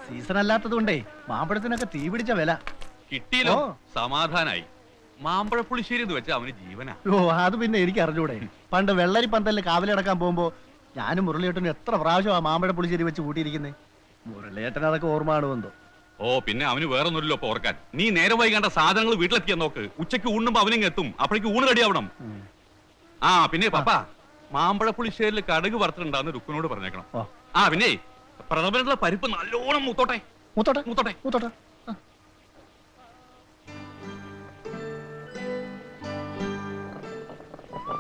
Season അല്ലാത്തതുകൊണ്ടേ മാമ്പഴത്തിനൊക്കെ തീ പിടിച്ച വില കിട്ടിയല്ലോ. സമാധാനായി. മാമ്പഴ പുളിശ്ശേരി എന്ന് വെച്ചാൽ അവന് ജീവനാ. ഓ അത് പിന്നെ എനിക്ക് അറിഞ്ഞൂടെ. പണ്ട് വെള്ളരി പന്തലിൽ കാവലടക്കാൻ പോകുമ്പോ ഞാനും മുരളിയേട്ടനും എത്ര പ്രാവശ്യം ആ മാമ്പഴ പുളിശ്ശേരി വെച്ച് കൂട്ടിയിരിക്കുന്നത്. മുരളിയേട്ടൻ അതൊക്കെ ഓർമ്മ കാണുമെന്തോ. ഓ പിന്നെ അവന് വേറെ ഒന്നുമില്ലല്ലോ ഇപ്പൊ ഓർക്കാൻ. നീ നേരെ വൈകേണ്ട സാധനങ്ങൾ വീട്ടിലെത്തിയാ നോക്ക്. ഉച്ചയ്ക്ക് ഊണുമ്പോ അവനിങ് എത്തും. അപ്പോഴേക്ക് ഊണ് റെഡിയാവണം. ആ പിന്നെ പപ്പാ മാമ്പഴ പുളിശ്ശേരിയിൽ കടുക് വറുത്തിട്ടുണ്ടാന്ന് രുക്കുനോട് പറഞ്ഞേക്കണം. ആ പിന്നെ പ്രഥമനുള്ള പരിപ്പ് നല്ലോണം മൂത്തോട്ടെ. മൂത്തോട്ടെ മൂത്തോട്ടെ മൂത്തോട്ടെ.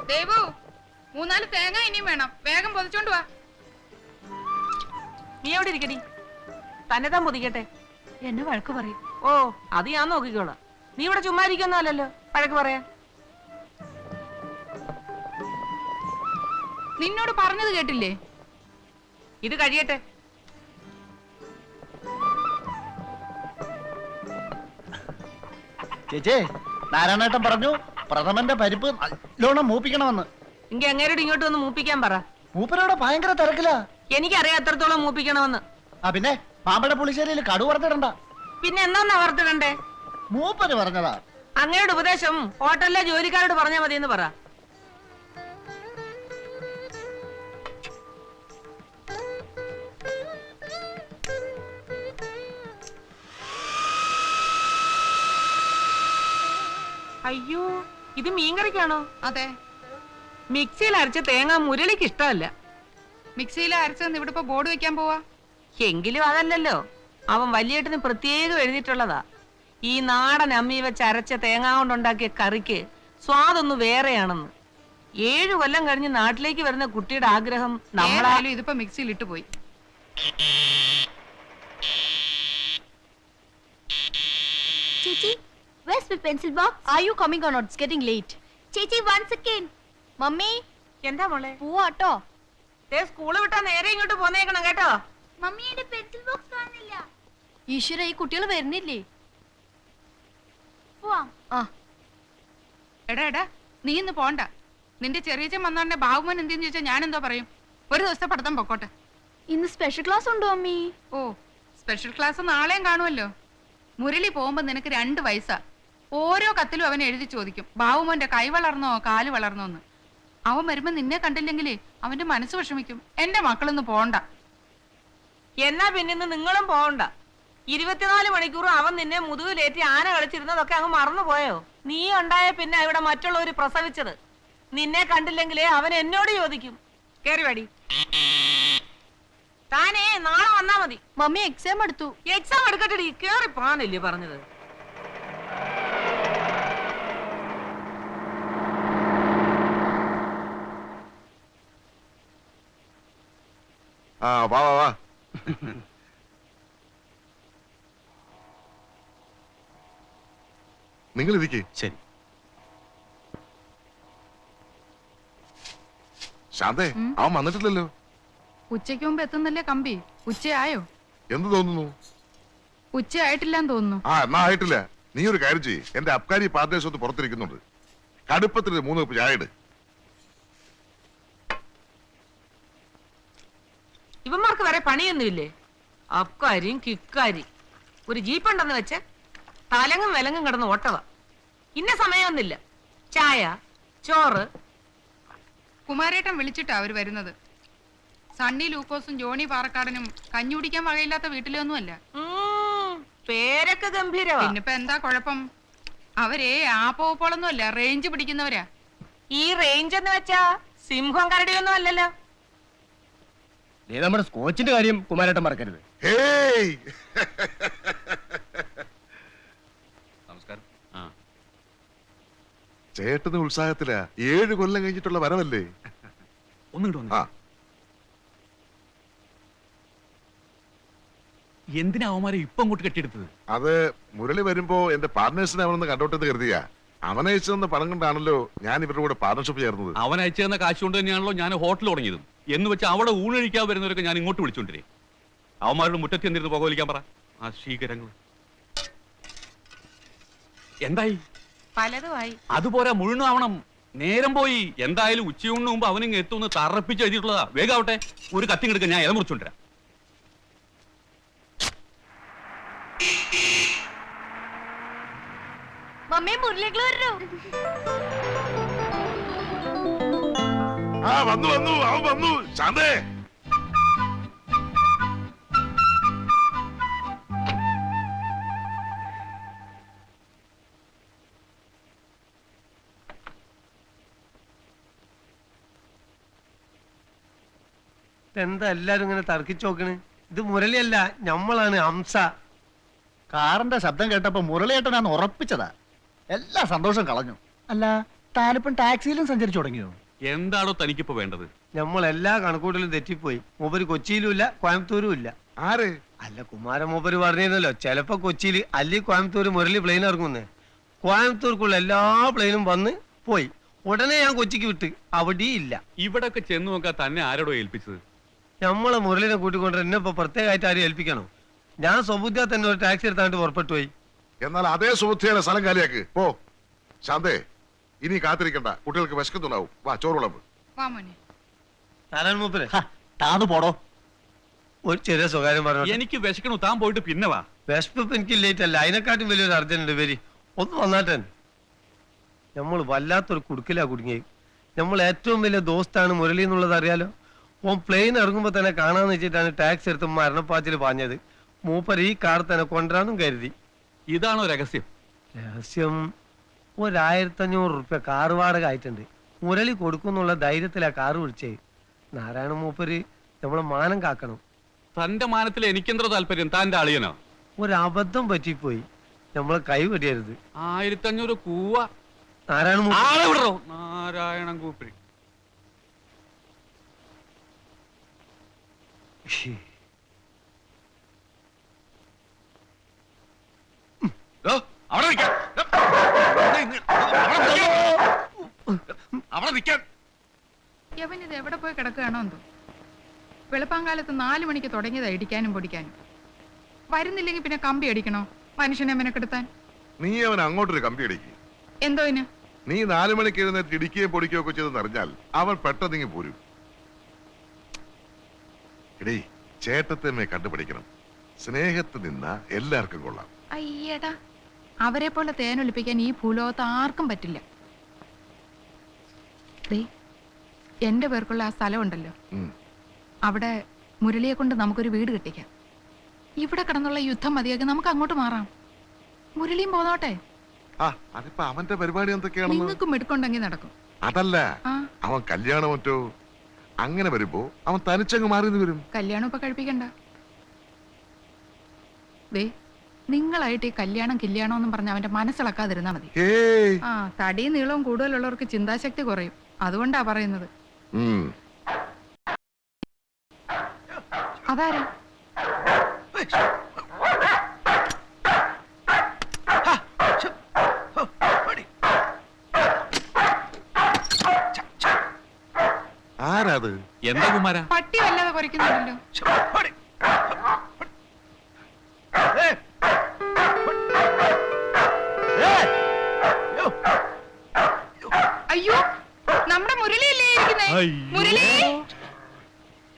ദേവു 3-4 തേങ്ങ ഇനിയും വേണം. വേഗം പൊതിച്ചോണ്ട് വാ. നീ എവിടെ ഇരിക്കടി? തന്നെ താൻ പൊതിക്കട്ടെ. എന്നെ വഴക്ക് പറയും. ഓ അത് ഞാൻ നോക്കിക്കോളാം. നീ ഇവിടെ ചുമ്മാ ഇരിക്കുന്നല്ലോ വഴക്ക് പറയാ. നിന്നോട് പറഞ്ഞത് കേട്ടില്ലേ? ഇത് കഴിയട്ടെ. ചേച്ചേ നാരായണേട്ടൻ പറഞ്ഞു പ്രഥമന്റെ പരിപ്പ് നല്ലോണം മൂപ്പിക്കണമെന്ന്. എങ്കിൽ അങ്ങേരോട് ഇങ്ങോട്ട് വന്ന് മൂപ്പിക്കാൻ പറ. മൂപ്പരോടെ ഭയങ്കര തിരക്കിലാ. എനിക്കറിയാം എത്രത്തോളം മൂപ്പിക്കണമെന്ന്. ആ പിന്നെ മാമ്പഴ പുളിശ്ശേരിയിൽ കടു വറുത്തിടണ്ട. പിന്നെ എന്നാ വറുത്തിടണ്ടേ? മൂപ്പര് പറഞ്ഞതാ. അങ്ങയുടെ ഉപദേശം ഹോട്ടലിലെ ജോലിക്കാരോട് പറഞ്ഞാൽ മതി എന്ന് പറ. അയ്യോ ഇത് മീൻകറിക്കാണോ? അതെ. മിക്സിയിൽ അരച്ച തേങ്ങ മുരളിക്ക് ഇഷ്ടമല്ല. മിക്സിയിൽ അരച്ചെന്ന് ഇവിടെ ഇപ്പൊ ബോർഡ് വെക്കാൻ പോവാ. എങ്കിലും അതല്ലല്ലോ, അവൻ വലിയേട്ടന് പ്രത്യേകം എഴുതിയിട്ടുള്ളതാ. ഈ നാടൻ അമ്മി വെച്ച് അരച്ച തേങ്ങ കൊണ്ടുണ്ടാക്കിയ കറിക്ക് സ്വാദൊന്നു വേറെയാണെന്ന്. 7 കൊല്ലം കഴിഞ്ഞ് നാട്ടിലേക്ക് വരുന്ന കുട്ടിയുടെ ആഗ്രഹം നമ്മളായാലും ഇതിപ്പോ മിക്സിയിൽ ഇട്ടു പോയി. Chichi, where's my pencil box? Are you coming or not? It's getting late. Chichi, 1 second. Mummy, എന്താ മോളെ? പോവാട്ടോ. സ്കൂള് വിട്ടാ നേരെ ഇങ്ങോട്ട് പോന്നേക്കണം കേട്ടോ. മമ്മിയുടെ പെൻസിൽ ബോക്സ് കാണുന്നില്ല. ഈശ്വര ഈ കുട്ടികൾ വരുന്നില്ലേ? പോവാം. എടാ നീ ഇന്ന് പോണ്ട. നിന്റെ ചെറിയച്ചൻ വന്നോണ്ടെ ബാബുമോൻ എന്തെന്ന് ചോദിച്ചാൽ ഞാൻ എന്തോ പറയും? ഒരു ദിവസത്തെ പഠിത്തം പൊക്കോട്ടെ. ഇന്ന് സ്പെഷ്യൽ ക്ലാസ് ഉണ്ടോ മമ്മി? ഓ സ്പെഷ്യൽ ക്ലാസ് നാളെയും കാണുമല്ലോ. മുരളി പോകുമ്പോ നിനക്ക് 2 വയസ്സാ. ഓരോ കത്തിലും അവൻ എഴുതി ചോദിക്കും ബാബുമോന്റെ കൈ വളർന്നോ കാല് വളർന്നോന്ന്. അവൻ വരുമ്പോ നിന്നെ കണ്ടില്ലെങ്കിലേ അവന്റെ മനസ്സ് വിഷമിക്കും. എന്റെ മക്കളൊന്നും പോണ്ട. എന്നാ പിന്നെ നിങ്ങളും പോകണ്ട. 24 മണിക്കൂറും അവൻ നിന്നെ മുതുകിലേറ്റി ആന കളിച്ചിരുന്നതൊക്കെ അങ്ങ് മറന്നുപോയോ? നീ ഉണ്ടായ പിന്നെ ഇവിടെ മറ്റുള്ളവർ പ്രസവിച്ചത്. നിന്നെ കണ്ടില്ലെങ്കിലേ അവൻ എന്നോട് ചോദിക്കും. കേറി വാടി. താനേ നാളെ വന്നാ മതി. മമ്മി എക്സാം എടുത്തു. എക്സാം എടുക്കട്ടെടി. കേറി പോകാനല്ലേ പറഞ്ഞത്? വാ വാ വാ. നിങ്ങൾ ഇരിക്കേ. ശരി. ശാന്തേ അവൻ വന്നിട്ടില്ലല്ലോ. ഉച്ചയ്ക്ക് മുമ്പ് എത്തുന്നല്ലേ കമ്പി? ഉച്ചയായോ? എന്ത് തോന്നുന്നു? ഉച്ചയായിട്ടില്ലാന്ന് തോന്നുന്നു. എന്നാ ആയിട്ടില്ല. നീ ഒരു കാര്യം ചെയ്യ്. എന്റെ അബ്കാരി പാർട്ട്നേഴ്സ് പുറത്തിരിക്കുന്നുണ്ട്. കടുപ്പത്തിൽ 3 കപ്പ് ചായ ഇട്. ഇവന്മാർക്ക് വരെ പണിയൊന്നുമില്ലേ? അബ്കാരിയും കിക്കാരി ഒരു ജീപ്പുണ്ടെന്ന് വെച്ച് തലങ്ങും വിലങ്ങും കിടന്ന് ഓട്ടവ. ഇന്ന സമയമൊന്നുമില്ല. ചായ ചോറ്. കുമാരേട്ടൻ വിളിച്ചിട്ടാ അവര് വരുന്നത്. സണ്ണി ലൂക്കോസും ജോണി പാറക്കാടനും കഞ്ഞി കുടിക്കാൻ വകയില്ലാത്ത വീട്ടിലൊന്നുമല്ല. പേരൊക്കെ ഗംഭീരവാ. പിന്നിപ്പോ എന്താ കുഴപ്പം? അവരെ ആപ്പോളൊന്നും അല്ല, റേഞ്ച് പിടിക്കുന്നവരാ. ഈ റേഞ്ച് എന്ന് വെച്ചാ സിംഹം കരടിയൊന്നും അല്ലല്ലോ. നമ്മുടെ സ്കോച്ചിന്റെ കാര്യം കുമാരേട്ടൻ മറക്കരുത്. നമസ്കാരം. ചേട്ടന് ഉത്സാഹത്തിലാ. 7 കൊല്ലം കഴിഞ്ഞിട്ടുള്ള വരവല്ലേ. എന്തിനാ അവന്മാരെ ഇപ്പം അങ്ങോട്ട് കെട്ടിയെടുത്തത്? അത് മുരളി വരുമ്പോ എന്റെ പാർട്ട്നേഴ്സിനെ അവനൊന്ന് കണ്ടോട്ടെന്ന് കരുതിയാ. അവൻ അയച്ചു തന്ന പണം കൊണ്ടാണല്ലോ ഞാൻ ഇവരുടെ കൂടെ പാർട്ണർഷിപ്പ് ചേർന്നത്. അവൻ അയച്ചു തന്ന കാശ് കൊണ്ട് തന്നെയാണല്ലോ ഞാൻ ഹോട്ടൽ തുടങ്ങിയതും. എന്ന് വെച്ചാൽ അവിടെ ഊണഴിക്കാൻ വരുന്നവരൊക്കെ ഞാൻ ഇങ്ങോട്ട് വിളിച്ചോണ്ടിരേ. അവന്മാരുടെ മുറ്റത്ത് എന്നിരുന്ന് പുകവലിക്കാൻ പറ. ആ ശീകരങ്ങൾ എന്തായി? പലതുമായി. അതുപോലെ മുഴുവനാവണം. നേരം പോയി. എന്തായാലും ഉച്ചയൂണിന് മുമ്പ് അവനിങ് എത്തുമെന്ന് തറപ്പിച്ച് എഴുതിയിട്ടുള്ളതാ. വേഗാവട്ടെ. ഒരു കത്തിങ്ങെടുക്കാൻ ഞാൻ ഇല മുറിച്ചോണ്ടിരാം. മമ്മി മുരളികൾ വരൂ. ആ വന്നു വന്നു അവൻ വന്നു. ശാന്തേ, എന്താ എല്ലാരും ഇങ്ങനെ തർക്കിച്ചു നോക്കണ്? ഇത് മുരളിയല്ല, ഞമ്മളാണ് ഹംസ. കാറിന്റെ ശബ്ദം കേട്ടപ്പോ മുരളിയേട്ടനാന്ന് ഉറപ്പിച്ചതാ. എല്ലാ സന്തോഷം കളഞ്ഞു. അല്ല, താനിപ്പം ടാക്സിയിലും സഞ്ചരിച്ചു തുടങ്ങിയോ? എന്താണോ തനിക്കിപ്പോ വേണ്ടത്? നമ്മൾ എല്ലാ കണക്കൂട്ടലും തെറ്റിപ്പോയി. മൂപ്പര് കൊച്ചിയിലും ഇല്ല, കോയമ്പത്തൂരും ഇല്ല. ആര്? അല്ല, കുമാരൻ മൂപ്പര് പറഞ്ഞിരുന്നല്ലോ ചിലപ്പോ കൊച്ചിയിൽ അല്ലി കോയമ്പത്തൂർ മുരളി പ്ലെയിൻ ഇറങ്ങുന്നേ. കോയമ്പത്തൂർക്കുള്ള എല്ലാ പ്ലെയിനും വന്ന് പോയി. ഉടനെ ഞാൻ കൊച്ചിക്ക് വിട്ട്, അവിടെ ഇല്ല. ഇവിടൊക്കെ ചെന്ന് നോക്കാൻ തന്നെ ആരോടോ ഏൽപ്പിച്ചത്? നമ്മളെ മുരളിനെ കൂട്ടിക്കൊണ്ട് എന്നെ ഇപ്പൊ പ്രത്യേകമായിട്ട് ആരും ഏൽപ്പിക്കണോ? ഞാൻ സ്വബുദ്ധിയാ തന്നെ ഒരു ടാക്സി എടുത്താണ്ട് പുറപ്പെട്ടു പോയി. എന്നാൽ അതേ സുഹൃത്തിയുടെ സ്ഥലം കാലിയാക്ക് പോ. ശാന്തേ, ഇനി കാത്തിരിക്കണ്ട, കുട്ടികൾക്ക് വിശക്കുന്നുണ്ടാവും. വാ, ചോറ് വിളമ്പ്. വാ മോനെ. നാരായണ മൂപ്പര് താന്നു പോടോ. ഒരു ചെറിയ സ്വകാര്യം പറഞ്ഞു. എനിക്ക് വിശക്കണു, താൻ പോയിട്ട് പിന്നെ വാ. വിശപ്പ് എനിക്ക് ലേറ്റ് അല്ല, അതിനെക്കാട്ടും വലിയൊരു അർജന്റ് ഉണ്ട്. വരി, ഒന്ന് വന്നാട്ടെ. നമ്മൾ വല്ലാത്തൊരു കുടുക്കിലാ കുടുങ്ങി. നമ്മൾ ഏറ്റവും വലിയ ദോസ്താണ് മുരളി എന്നുള്ളത് അറിയാലോ. ഓൻ പ്ലെയിൻ ഇറങ്ങുമ്പോ തന്നെ കാണാന്ന് വെച്ചിട്ടാണ് ടാക്സി എടുത്ത് മരണപ്പാച്ചിൽ പാഞ്ഞത്. മൂപ്പർ ഈ കാർ തന്നെ കൊണ്ടുവരാനും കരുതി. ഇതാണോ രഹസ്യം? രഹസ്യം, 1500 റുപ്യ കാർ വാടക ആയിട്ടുണ്ട്. മുരളി കൊടുക്കുന്നുള്ള ധൈര്യത്തിലാ കാറ് വിളിച്ചേ. നാരായണ മൂപ്പര് നമ്മളെ മാനം കാക്കണം. തന്റെ മാനത്തിൽ എനിക്കെന്തോ താല്പര്യം? താന്റെ അളിയനോ? ഒരു അബദ്ധം പറ്റിപ്പോയി, നമ്മളെ കൈ വെടിയരുത്. 1500 കൂവ. നാരായണ ആളെ വിടറോ? നാരായണൻ കൂപ്പി. അവിടെ നിൽക്കാൻ. അവിടെ നിൽക്കാൻ. യവനിത് എവിടെ പോയി കിടക്കുകയാണോ എന്തോ. വെളുപ്പാങ്കാലത്ത് 4 മണിക്ക് തുടങ്ങിയതാ ഇടിക്കാനും പൊടിക്കാനും. വരുന്നില്ലെങ്കിൽ പിന്നെ കമ്പി അടിക്കണോ മനുഷ്യനെ മെനക്കെടുത്താൻ? നീ അവൻ അങ്ങോട്ടൊരു കമ്പി അടിക്ക്. എന്തോ ഇന്? നീ 4 മണിക്ക് എഴുന്നേറ്റ് ഇടിക്കുകയും പൊടിക്കുകയോ ഒക്കെ ചെയ്തെന്ന് അറിഞ്ഞാൽ അവൻ പെട്ടെന്ന് പോരും. എടീ, ചേട്ടത്തമ്മയെ കണ്ടുപിടിക്കണം. സ്നേഹത്തിൽ നിന്ന എല്ലാവർക്കും കൊള്ളാം. അയ്യടാ, അവരെ പോലെ തേനൊലിപ്പിക്കാൻ ഈ ഭൂലോകത്ത് ആർക്കും പറ്റില്ല. എന്റെ പേർക്കുള്ള ആ സ്ഥലം ഉണ്ടല്ലോ, അവിടെ മുരളിയെ കൊണ്ട് നമുക്കൊരു വീട് കെട്ടിക്കാം. ഇവിടെ കിടന്നുള്ള യുദ്ധം മതിയാക്കി നമുക്ക് അങ്ങോട്ട് മാറാം. മുരളിയും പോന്നോട്ടെ. അതിപ്പോ അവന്റെ പരിപാടി എന്തൊക്കെയാണെന്ന് നിങ്ങൾക്കും എടുക്കൊണ്ടെങ്കിൽ നടക്കും. അതല്ല, ആ, അവൻ കല്യാണം മറ്റോ അങ്ങനെ വരുമ്പോ അവൻ തനിച്ചങ്ങ് മാറി വരും. കല്യാണം ഇപ്പൊ കഴിപ്പിക്കണ്ട. നിങ്ങളായിട്ട് ഈ കല്യാണം എന്നും പറഞ്ഞ അവന്റെ മനസ്സിളക്കാതിരുന്നാ മതി. ആ, തടിയും നീളവും കൂടുതലുള്ളവർക്ക് ചിന്താശക്തി കുറയും. അതുകൊണ്ടാ പറയുന്നത്. അതാരാ? ആരാത്? എന്താ കുമാര? പട്ടി വല്ലാതെ കുറയ്ക്കുന്നുണ്ടല്ലോ. അയ്യോ, നമ്മുടെ മുരളിയല്ലേ ഇരിക്കുന്നേ? മുരളി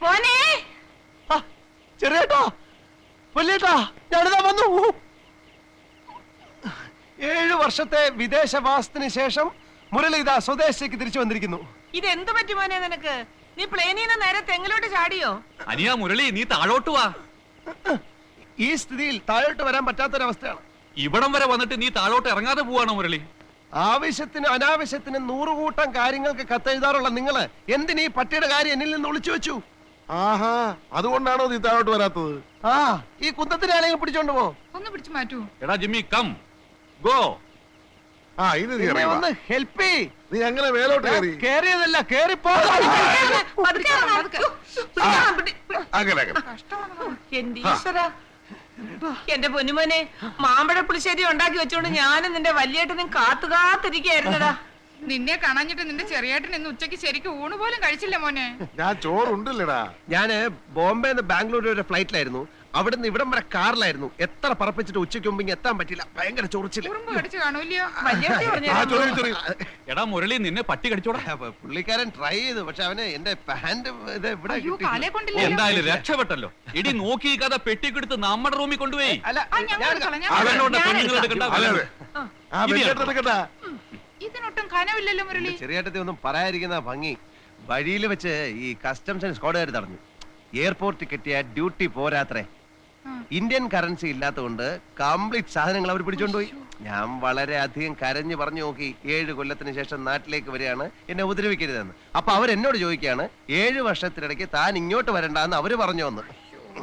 മോനെ. ചെറിയേട്ടാ, വലിയേട്ടാ, ഞാനിതാ വന്നു. 7 വർഷത്തെ വിദേശവാസത്തിന് ശേഷം മുരളി ഇതാ സ്വദേശത്തേക്ക് തിരിച്ചു വന്നിരിക്കുന്നു. ഇതെന്ത് പറ്റി മോനെ നിനക്ക്? നീ പ്ലെയിനിൽ നിന്ന് നേരെ തെങ്ങിലോട്ട് ചാടിയോ? അനിയാ മുരളി, നീ താഴോട്ട് വാ. ഈ സ്ഥിതിയിൽ താഴോട്ട് വരാൻ പറ്റാത്തൊരവസ്ഥയാണ്. ഇവിടം വരെ വന്നിട്ട് നീ താഴോട്ട് ഇറങ്ങാതെ പോവാണോ മുരളി? ആവശ്യത്തിന് അനാവശ്യത്തിന് 100 കൂട്ടം കാര്യങ്ങൾക്ക് കത്തെഴുതാറുള്ള നിങ്ങള് എന്തിനീ പട്ടിയുടെ കാര്യം എന്നിൽ നിന്ന് ഒളിച്ചു വെച്ചു? ആഹാ, അതുകൊണ്ടാണോ നീ താഴോട്ട് വരാത്തത്? ഈ കുന്തത്തിന് ആരെങ്കിലും പിടിച്ചോണ്ട് പോ. ഒന്ന് പിടിച്ചു മാറ്റൂ. എടാ ജിമ്മി, കം ഗോ. ഇനി നീ ഇറങ്ങി വാ. ഒന്ന് ഹെൽപ്പ് ചെയ്. നീ അങ്ങനെ മേലോട്ട് കയറി. കേറിയതല്ല, കേറിപ്പോ. അങ്ങനെ എന്റെ ഈശ്വരാ, എന്റെ പൊന്നുമോനെ, മാമ്പഴ പുളിശ്ശേരി ഉണ്ടാക്കി വെച്ചോണ്ട് ഞാനും നിന്റെ വലിയേട്ടനും കാത്തിരിക്കായിരുന്നടാ. നിന്നെ കാണാഞ്ഞിട്ട് നിന്റെ ചെറിയേട്ടൻ ഇന്ന് ഉച്ചയ്ക്ക് ശരിക്കും ഊണ് പോലും കഴിച്ചില്ല മോനെ. ഞാൻ ചോറുണ്ടല്ലടാ. ഞാന് ബോംബെന്ന് ബാംഗ്ലൂർ വരെ ഫ്ലൈറ്റിലായിരുന്നു. അവിടുന്ന് ഇവിടം വരെ കാറിലായിരുന്നു. എത്ര പറപ്പിച്ചിട്ട് ഉച്ചയ്ക്ക് മുമ്പ് എത്താൻ പറ്റില്ല. ഭയങ്കര ചൊറിച്ചില്. ഉറുമ്പ് കടിച്ചു കാണൂല്ലയോ? വല്യേട്ടി പറഞ്ഞു എടാ മുരളി, നിന്നെ പട്ടി കടിച്ചോടാ. പുള്ളിക്കാരൻ ട്രൈ ചെയ്തു, പക്ഷെ അവന് എന്റെ പാന്റ് ഇത് ഇവിടെ അയ്യോ, കിട്ടി. കാലേ കൊണ്ടില്ല. എന്തായാലും രക്ഷപ്പെട്ടല്ലോ. ഇടി നോക്കി കഥ പെട്ടിക്കെടുത്ത് നമ്മുടെ റൂമിൽ കൊണ്ടുപോയി. അല്ല, അവനോട് പെണ്ണുങ്ങൾ എടുക്കണ്ട. അതെ അതെ. ആ വെക്കേട്ടാ. ഇതിനൊട്ടും കനവില്ലല്ലോ മുരളി. ചെറിയേട്ടത്തി ഒന്നും പറയാതിരിക്കുന്ന ഭംഗി. വഴിയിൽ വെച്ച് ഈ കസ്റ്റംസ് ആൻഡ് സ്ക്വാഡുകാർ തടഞ്ഞു. എയർപോർട്ടിൽ കിട്ടിയ ഡ്യൂട്ടി പോരാത്രേ. ഇന്ത്യൻ കറൻസി ഇല്ലാത്തതുകൊണ്ട് കംപ്ലീറ്റ് സാധനങ്ങൾ അവർ പിടിച്ചോണ്ടുപോയി. ഞാൻ വളരെ അധികം കരഞ്ഞു പറഞ്ഞു നോക്കി. 7 കൊല്ലത്തിന് ശേഷം നാട്ടിലേക്ക് വരികയാണ്, എന്നെ ഉപദ്രവിക്കരുതെന്ന്. അപ്പൊ അവരെന്നോട് ചോദിക്കുകയാണ്, 7 വർഷത്തിനിടയ്ക്ക് താൻ ഇങ്ങോട്ട് വരണ്ടെന്ന് അവര് പറഞ്ഞു വന്ന്.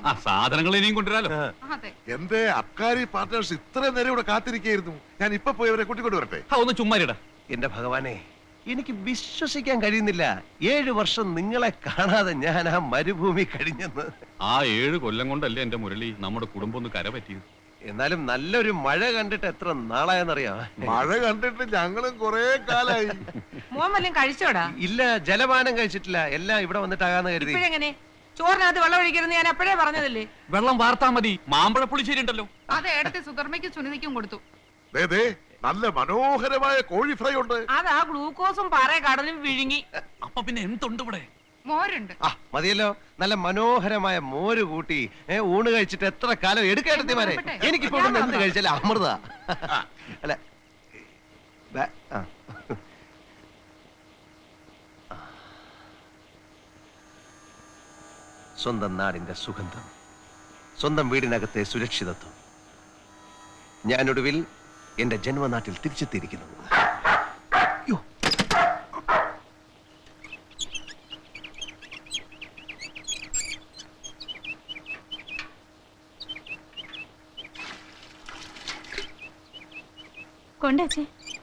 ആ സാധനങ്ങൾ ഇനിയും കൊണ്ടുവരാലോ. അതെ. എന്റെ അബ്കാരി പാർട്ട്നേഴ്സ് ഇത്രയും നേരം ഇവിടെ കാത്തിരിക്കുകയായിരുന്നു. ഞാൻ ഇപ്പൊ പോയി അവരെ കൂട്ടിക്കൊണ്ട് വരട്ടെ. ഒന്ന് ചുമ്മാരിടാ. എന്റെ ഭഗവാനെ, എനിക്ക് വിശ്വസിക്കാൻ കഴിയുന്നില്ല. 7 വർഷം നിങ്ങളെ കാണാതെ ഞാൻ ആ മരുഭൂമി കഴിഞ്ഞെന്ന്. ആ 7 കൊല്ലം കൊണ്ടല്ലേ എന്റെ മുരളി നമ്മുടെ കുടുംബം ഒന്ന് കര പറ്റിയത്. എന്നാലും നല്ലൊരു മഴ കണ്ടിട്ട് എത്ര നാളായെന്നറിയാം. മഴ കണ്ടിട്ട് ഞങ്ങളും കൊറേ കാലായി. മോൻ വല്ലതും കഴിച്ചോടാ? ഇല്ല, ജലപാനം കഴിച്ചിട്ടില്ല. എല്ലാം ഇവിടെ വന്നിട്ടാകാന്ന് കരുതി. ഇപ്പഴെങ്ങനെ? ചോറിനകത്ത് വെള്ളം ഒഴിക്കരുന്ന് ഞാൻ അപ്പോഴേ പറഞ്ഞതല്ലേ. വെള്ളം വാർത്താ മതി. മാമ്പഴ പുളിശ്ശേരി ഉണ്ടല്ലോ. അത് ഏടത്തെ സുധർമ്മയ്ക്കും സുനിതയ്ക്കും കൊടുത്തു. ദേ, ദേ, നല്ല മനോഹരമായ കോഴി ഫ്രൈ ഉണ്ട്. അതാ ഗ്ലൂക്കോസും പാറ കടലും വിഴുങ്ങി. അപ്പൊ പിന്നെ എന്തുണ്ട് ഇവിടെ? മോരുണ്ട്. ആ മതിയല്ലോ. നല്ല മനോഹരമായ മോര് കൂട്ടി ഊണ് കഴിച്ചിട്ട് എത്ര കാലം എടുക്കേണ്ടതിമാരെ. എനിക്കിപ്പോ ഇവിടുന്ന് എന്ത് കഴിച്ചാലും അമൃത. അല്ല ആ. സ്വന്തം നാടിന്റെ സുഗന്ധം, സ്വന്തം വീടിനകത്തെ സുരക്ഷിതത്വം. ഞാനൊടുവിൽ എന്റെ ജന്മനാട്ടിൽ തിരിച്ചെത്തിയിരിക്കുന്നു. കൊണ്ടേ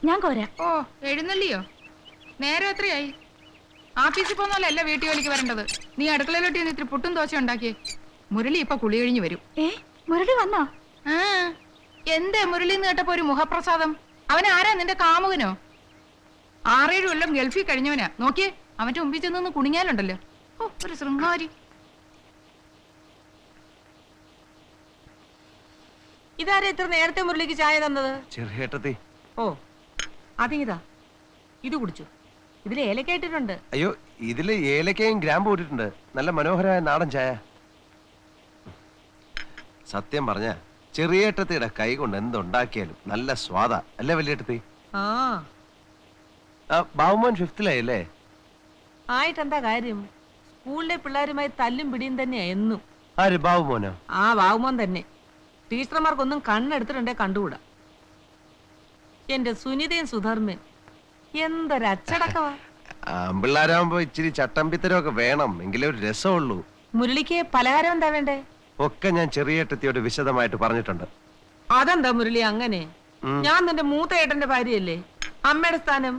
ഞാൻ കോരാ. ഓ, എഴുന്നള്ളിയോ? നേരെ എത്രയായി? ആഫീസിൽ പോന്നല്ല വീട്ടു ജോലിക്ക് വരേണ്ടത്. നീ അടുക്കളയിലോട്ട് ചെന്ന് ഇത്തിരി പുട്ടും ദോശ ഉണ്ടാക്കിയേ. മുരളി ഇപ്പൊ കുളി കഴിഞ്ഞു വരും. മുരളി വന്നോ? ആ, എന്തേ മുരളി എന്ന് കേട്ടപ്പോ ഒരു മുഖപ്രസാദം? അവൻ ആരാ, നിന്റെ കാമുകനോ? 6-7 കൊല്ലം ഗൾഫിൽ കഴിഞ്ഞവനാ. നോക്കിയേ, അവന്റെ മുമ്പിൽ ചെന്ന് കുണിങ്ങാലുണ്ടല്ലോ. ഓ, ഒരു ശൃംഗാരി. ഇതാരാ ഇത്ര നേരത്തെ മുരളിക്ക് ചായ തന്നത്? ചെറുഹേട്ടത്തി. ഓ, അതിതാ, ഇത് കുടിച്ചു. ഇതിൽ ഏലക്ക ഇട്ടിട്ടുണ്ട്. അയ്യോ, ഇതില് ഏലക്കയും ഗ്രാമ്പും ഇട്ടിട്ടുണ്ട്. നല്ല മനോഹരമായ നാടൻ ചായ. സത്യം പറഞ്ഞ ചെറിയേട്ടത്തിയുടെ കൈ കൊണ്ട് എന്തുണ്ടാക്കിയാലും നല്ല സ്വാദാ അല്ലേ വലിയേട്ടത്തി? ആ, ബാബുമോൻ 5th-ലായല്ലേ? ആയിട്ടെന്താ കാര്യം? സ്കൂളിലെ പിള്ളേരുമായി തല്ലും പിടിയും തന്നെയാ എന്നും. ആര്, ബാബുമോനോ? ആ, ബാബുമോൻ തന്നെ. ടീച്ചർമാർക്കൊന്നും കണ്ണെടുത്തിട്ടുണ്ടേ കണ്ടുകൂടാ. എന്റെ സുനിതയും സുധർമ്മൻ എന്തൊരച്ചടക്കവാ. പിള്ളേരാകുമ്പോ ഇച്ചിരി ചട്ടമ്പിത്തരമൊക്കെ വേണം, എങ്കിലേ ഒരു രസമുള്ളൂ. മുരളിക്ക് പലഹാരം എന്താ വേണ്ടേ? ഒക്കെ ഞാൻ ചെറിയേട്ടത്തിയോട് വിശദമായിട്ട് പറഞ്ഞിട്ടുണ്ട്. അതെന്താ മുരളി അങ്ങനെ? ഞാൻ നിന്റെ മൂത്ത ഏട്ടന്റെ ഭാര്യയല്ലേ? അമ്മയുടെ സ്ഥാനം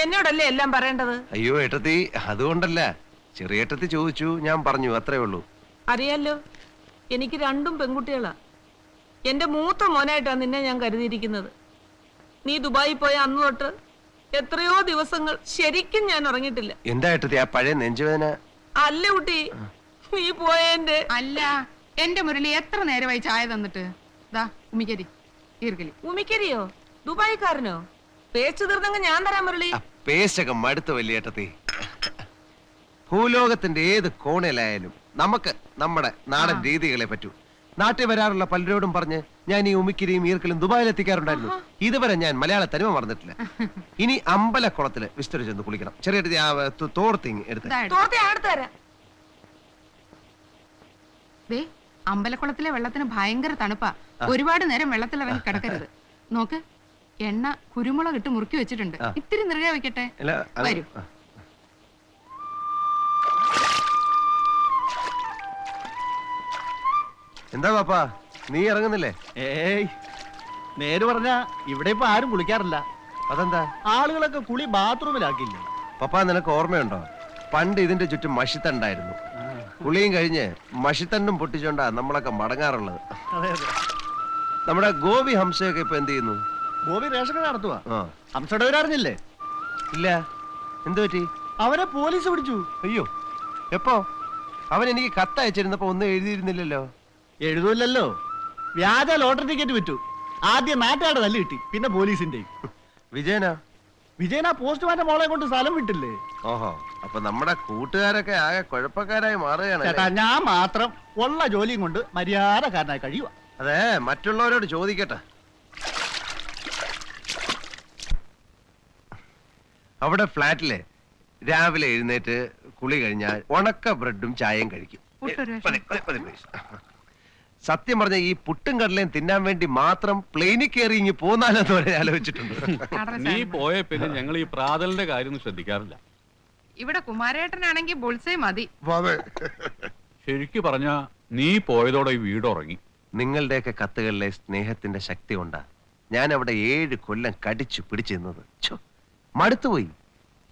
എന്നോടല്ലേ എല്ലാം പറയേണ്ടത്? അയ്യോ ഏട്ടത്തി, അതുകൊണ്ടല്ല. ചെറിയേട്ടത്തി ചോദിച്ചു, ഞാൻ പറഞ്ഞു, അത്രേ ഉള്ളൂ. അറിയാലോ, എനിക്ക് 2 പെൺകുട്ടികളാ. എന്റെ മൂത്ത മോനായിട്ടാണ് നിന്നെ ഞാൻ കരുതിയിരിക്കുന്നത്. നീ ദുബായി പോയ അന്ന് തൊട്ട് എത്രയോ ദിവസങ്ങൾ ശരിക്കും ഞാൻ ഉറങ്ങിയിട്ടില്ല. എന്താ ഏട്ടത്തി ആ പഴയ നെഞ്ചുവേദന? അല്ല കുട്ടി, നീ പോയെന്റെ. അല്ല, എന്റെ മുരളി എത്ര നേരമായി ചായ തന്നിട്ട്? ദാ ഉമിക്കരി, ഈർക്കലി. ഉമിക്കരിയോ? ദുബായിക്കാരനോ? പേച്ചു തീർന്നെങ്കിൽ ഞാൻ തരാം മുരളി. പേശക മടുത്ത വലിയേട്ടത്തി. ഭൂലോകത്തിന്റെ ഏത് കോണിലായാലും നമുക്ക് നമ്മുടെ നാടൻ രീതികളെ പറ്റൂ. നാട്ടിൽ വരാറുള്ള പലരോടും പറഞ്ഞ് ഞാൻ ഈ ഉമിക്കിരിയും ഈർക്കലും ദുബായിൽ എത്തിക്കാറുണ്ടായിരുന്നു. ഇതുവരെ ഞാൻ മലയാള തനിമ മറന്നിട്ടില്ല. ഇനി അമ്പലക്കുളത്തില് വിസ്തരി ചെന്ന് കുളിക്കണം. ചെറിയ തോർത്തിങ് എടുത്ത്. തോർത്തി അടുത്ത് തരാം. ദേ, അമ്പലക്കുളത്തിലെ വെള്ളത്തിന് ഭയങ്കര തണുപ്പാ. ഒരുപാട് നേരം വെള്ളത്തിലിറങ്ങി കിടക്കരുത്. നോക്ക്, എണ്ണ കുരുമുളക് ഇട്ട് മുറുക്കി വെച്ചിട്ടുണ്ട്. ഇത്തിരി നിറയെ വെക്കട്ടെ. വരൂ. എന്താ പാപ്പാ, നീ ഇറങ്ങുന്നില്ലേ? ഏയ്, നേര് പറഞ്ഞ ഇവിടെ ഇപ്പൊ ആരും കുളിക്കാറില്ല. അതെന്താ? ആളുകളൊക്കെ കുളി ബാത്റൂമിലാക്കില്ലേ. പപ്പാ, നിനക്ക് ഓർമ്മയുണ്ടോ? പണ്ട് ഇതിന്റെ ചുറ്റും മഷിത്തണ്ടായിരുന്നു. കുളിയും കഴിഞ്ഞ് മഷിത്തണ്ടും പൊട്ടിച്ചോണ്ടാ നമ്മളൊക്കെ മടങ്ങാറുള്ളത്. അതെ അതെ. നമ്മുടെ ഗോപി ഹംസയൊക്കെ ഇപ്പൊ എന്ത് ചെയ്യുന്നു? ഗോപി റേഷൻ കട നടത്തുവാ. ആ, ഹംസയുടെ അറിഞ്ഞില്ലേ? ഇല്ല. എന്തു പറ്റി? അവരെ പോലീസ് പിടിച്ചു. അയ്യോ, എപ്പോ? അവൻ എനിക്ക് കത്തയച്ചിരുന്നപ്പോ ഒന്നും എഴുതിയിരുന്നില്ലല്ലോ. എഴുതൂല്ലല്ലോ. വ്യാജ ലോട്ടറി ടിക്കറ്റ് വിറ്റു. ആദ്യം നാട്ടുകാരുടെ തല്ല് കിട്ടി, പിന്നെ പോലീസിന്റെയും. വിജയനാ? വിജയൻ ആ പോസ്റ്റ്മാന്റെ മോളെ കൊണ്ട് സ്ഥലം വിട്ടില്ലേ? ഓഹോ, അപ്പൊ നമ്മുടെ കൂട്ടുകാരൊക്കെ ആകെ കുഴപ്പക്കാരായി മാറുകയാണ്. ചേട്ടാ, ഞാൻ മാത്രം ഉള്ള ജോലിയും കൊണ്ട് മര്യാദക്കാരനായി കഴിയുക. അതെ, മറ്റുള്ളവരോട് ചോദിക്കട്ടെ. അവിടെ ഫ്ലാറ്റില് രാവിലെ എഴുന്നേറ്റ് കുളി കഴിഞ്ഞാൽ ഉണക്ക ബ്രെഡും ചായയും കഴിക്കും. പുട്ടൊരു മതി, മതി, മതി, please. സത്യം പറഞ്ഞ ഈ പുട്ടും കടലയും തിന്നാൻ വേണ്ടി മാത്രം പ്ലെയിനിൽ കയറി ഇങ്ങി പോന്നാലെന്ന് വരെ ആലോചിച്ചിട്ടുണ്ട്. നീ പോയ പിന്നെ ഞങ്ങൾ ഈ പ്രാതലിന്റെ കാര്യം ഒന്നും ശ്രദ്ധിക്കാറില്ല. ഇവിടെ കുമാരേട്ടനാണെങ്കിൽ ബുൾസേ മതി. അതെ. ശരിക്കു പറഞ്ഞ നീ പോയതോടെ ഈ വീട് ഉറങ്ങി. നിങ്ങളുടെയൊക്കെ കത്തുകളിലെ സ്നേഹത്തിന്റെ ശക്തി കൊണ്ടാ ഞാൻ അവിടെ 7 കൊല്ലം കടിച്ചു പിടിച്ചു നിന്നത്. മടുത്തുപോയി.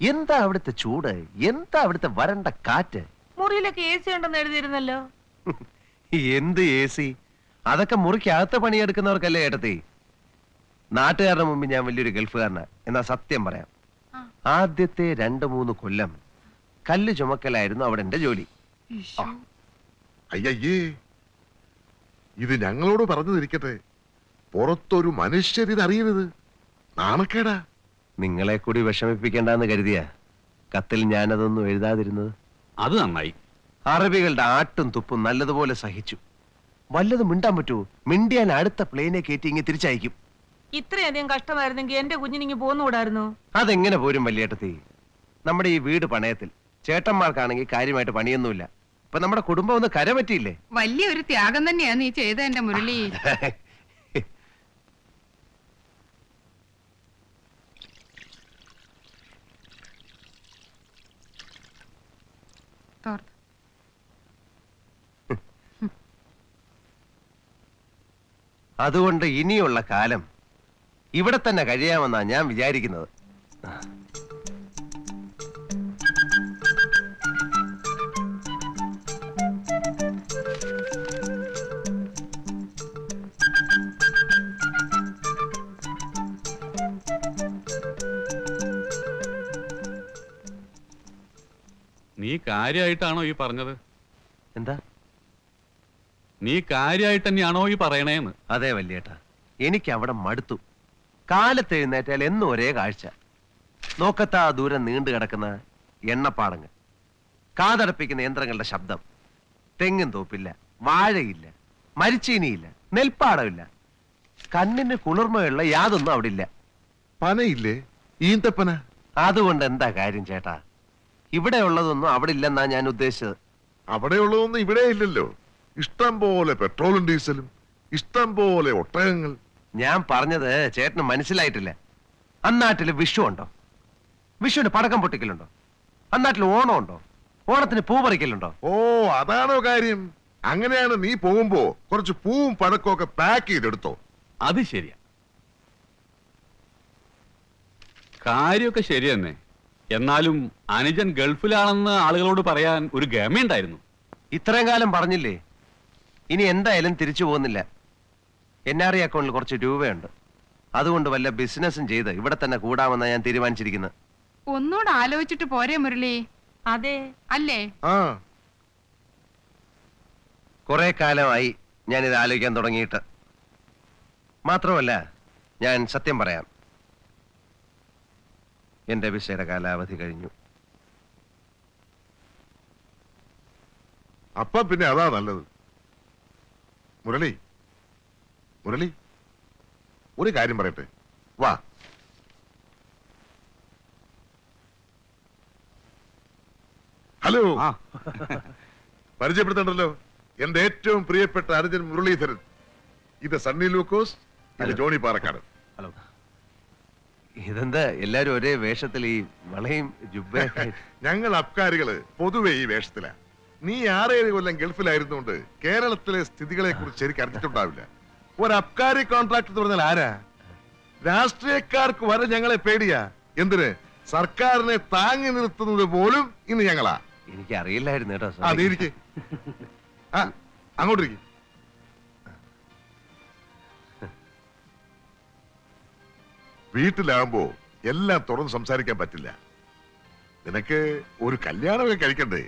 എന്താ അവിടുത്തെ ചൂട്, എന്താ അവിടുത്തെ വരണ്ട കാറ്റ്. മുറിയിലൊക്കെ AC ഉണ്ടെന്ന് എഴുതിയിരുന്നല്ലോ. എന്ത് AC? അതൊക്കെ മുറിക്കകത്ത് പണിയെടുക്കുന്നവർക്കല്ലേ ഏട്ടത്തി. നാട്ടുകാരുടെ മുമ്പിൽ ഞാൻ വലിയൊരു ഗൾഫുകാരനാ. എന്നാ സത്യം പറയാം, ആദ്യത്തെ 2-3 കൊല്ലം കല്ല് ചുമക്കലായിരുന്നു അവിടെ എന്റെ ജോലി. അയ്യയ്യേ, ഇത് ഞങ്ങളോട് പറഞ്ഞു തിരിക്കട്ടെ. പുറത്തൊരു മനുഷ്യരിത് അറിയരുത്. നാണക്കേടാ. നിങ്ങളെ കൂടി വിഷമിപ്പിക്കേണ്ടെന്ന് കരുതിയ കത്തിൽ ഞാനതൊന്നും എഴുതാതിരുന്നത്. അത് നന്നായി. അറബികളുടെ ആട്ടും തുപ്പും നല്ലതുപോലെ സഹിച്ചു. വല്ലതും മിണ്ടാൻ പറ്റുമോ? മിണ്ടിയാൻ അടുത്ത പ്ലെയിനെ കയറ്റി ഇങ്ങ് തിരിച്ചയക്കും. ഇത്രയധികം കഷ്ടമായിരുന്നെങ്കിൽ എന്റെ കുഞ്ഞിനിങ്ങി പോന്നുകൂടായിരുന്നു. അതെങ്ങനെ പോരും വല്യേട്ടത്തി? നമ്മുടെ ഈ വീട് പണയത്തിൽ. ചേട്ടന്മാർക്കാണെങ്കിൽ കാര്യമായിട്ട് പണിയൊന്നുമില്ല. ഇപ്പൊ നമ്മുടെ കുടുംബം ഒന്ന് കരപറ്റിയില്ലേ? വലിയൊരു ത്യാഗം തന്നെയാ നീ ചെയ്ത എന്റെ മുരളി. തോർത്ത്. അതുകൊണ്ട് ഇനിയുള്ള കാലം ഇവിടെ തന്നെ കഴിയാമെന്നാ ഞാൻ വിചാരിക്കുന്നത്. നീ കാര്യമായിട്ടാണോ ഈ പറഞ്ഞത്? എന്താ? നീ കാര്യമായിട്ട് തന്നെയാണോ ഈ പറയണേന്ന്? അതെ വല്യേട്ടാ, എനിക്ക് അവിടെ മടുത്തു. കാലത്ത് എഴുന്നേറ്റാൽ എന്നും ഒരേ കാഴ്ച. നോക്കത്താ ദൂരം നീണ്ടു കിടക്കുന്ന എണ്ണപ്പാടങ്ങൾ, കാതടപ്പിക്കുന്ന യന്ത്രങ്ങളുടെ ശബ്ദം. തെങ്ങും തോപ്പില്ല, വാഴയില്ല, മരിച്ചീനിയില്ല, നെൽപ്പാടമില്ല. കണ്ണിന് കുളിർമയുള്ള യാതൊന്നും അവിടെ ഇല്ല. പനയില്ലേ? ഈന്തപ്പന. അതുകൊണ്ട് എന്താ കാര്യം ചേട്ടാ? ഇവിടെ ഉള്ളതൊന്നും അവിടെ ഇല്ലെന്നാ ഞാൻ ഉദ്ദേശിച്ചത്. അവിടെയുള്ളതൊന്നും ഇവിടെ ഇല്ലല്ലോ. ഇഷ്ടം പോലെ പെട്രോളും ഡീസലും, ഇഷ്ടം പോലെ ഒട്ടകങ്ങൾ. ഞാൻ പറഞ്ഞത് ചേട്ടന് മനസ്സിലായിട്ടില്ല. അന്നാട്ടില് വിഷു ഉണ്ടോ? വിഷുവിന് പടക്കം പൊട്ടിക്കലുണ്ടോ? അന്നാട്ടിൽ ഓണം ഉണ്ടോ? ഓണത്തിന് പൂ പറിക്കലുണ്ടോ? ഓ, അതാണോ കാര്യം? അങ്ങനെയാണ് നീ പോകുമ്പോ കുറച്ച് പൂവും പഴക്കവും ഒക്കെ പാക്ക് ചെയ്തെടുത്തോ. അത് ശരിയാ, കാര്യമൊക്കെ ശരി തന്നെ. എന്നാലും അനുജൻ ഗൾഫിലാണെന്ന് ആളുകളോട് പറയാൻ ഒരു ഗമയുണ്ടായിരുന്നു. ഇത്രയും കാലം പറഞ്ഞില്ലേ? ഇനി എന്തായാലും തിരിച്ചു പോകുന്നില്ല. NRI അക്കൗണ്ടിൽ കുറച്ച് രൂപയുണ്ട്. അതുകൊണ്ട് വല്ല ബിസിനസ്സും ചെയ്ത് ഇവിടെ തന്നെ കൂടാമെന്നാണ് ഞാൻ തീരുമാനിച്ചിരിക്കുന്നത്. ഒന്നുകൂടെ ആലോചിച്ചിട്ട് പോരെ മുരളി? അതെ, അല്ലേ? ആ, കുറെ കാലമായി ഞാനിത് ആലോചിക്കാൻ തുടങ്ങിയിട്ട്. മാത്രമല്ല, ഞാൻ സത്യം പറയാം, എന്റെ വിസയുടെ കാലാവധി കഴിഞ്ഞു. അപ്പൊ പിന്നെ അതാ നല്ലത്. മുരളി, മുരളി, ഒരു കാര്യം പറയട്ടെ, വാ. ഹലോ, പരിചയപ്പെടുത്തണ്ടല്ലോ. എന്റെ ഏറ്റവും പ്രിയപ്പെട്ട അനുജൻ മുരളീധരൻ. ഇത് സണ്ണി ലൂക്കോസ്, ഇത് ജോണി പാറക്കാട്. ഹലോ. ഇതെന്താ എല്ലാരും ഒരേ വേഷത്തിൽ, ഈ വളയും ജുബ്ബയൊക്കെ? ഞങ്ങൾ അബ്കാരികള് പൊതുവെ ഈ വേഷത്തിലാ. നീ 6-7 കൊല്ലം ഗൾഫിലായിരുന്നുകൊണ്ട് കേരളത്തിലെ സ്ഥിതികളെ കുറിച്ച് ശരിക്കും അറിഞ്ഞിട്ടുണ്ടാവില്ല. ഒരു അബ്കാരി കോൺട്രാക്ട് എന്ന് പറഞ്ഞാൽ ആരാ? രാഷ്ട്രീയക്കാർക്ക് വരെ ഞങ്ങളെ പേടിയാ. എന്തിന്? സർക്കാരിനെ താങ്ങി നിർത്തുന്നത് പോലും ഇന്ന് ഞങ്ങളാ. എനിക്ക് അറിയില്ലായിരുന്നു കേട്ടോ. ആ, നീ ഇരിക്ക്. ആ, അങ്ങോട്ടിരിക്കും. വീട്ടിലാകുമ്പോ എല്ലാം തുറന്ന് സംസാരിക്കാൻ പറ്റില്ല. നിനക്ക് ഒരു കല്യാണമൊക്കെ കഴിക്കണ്ടേ?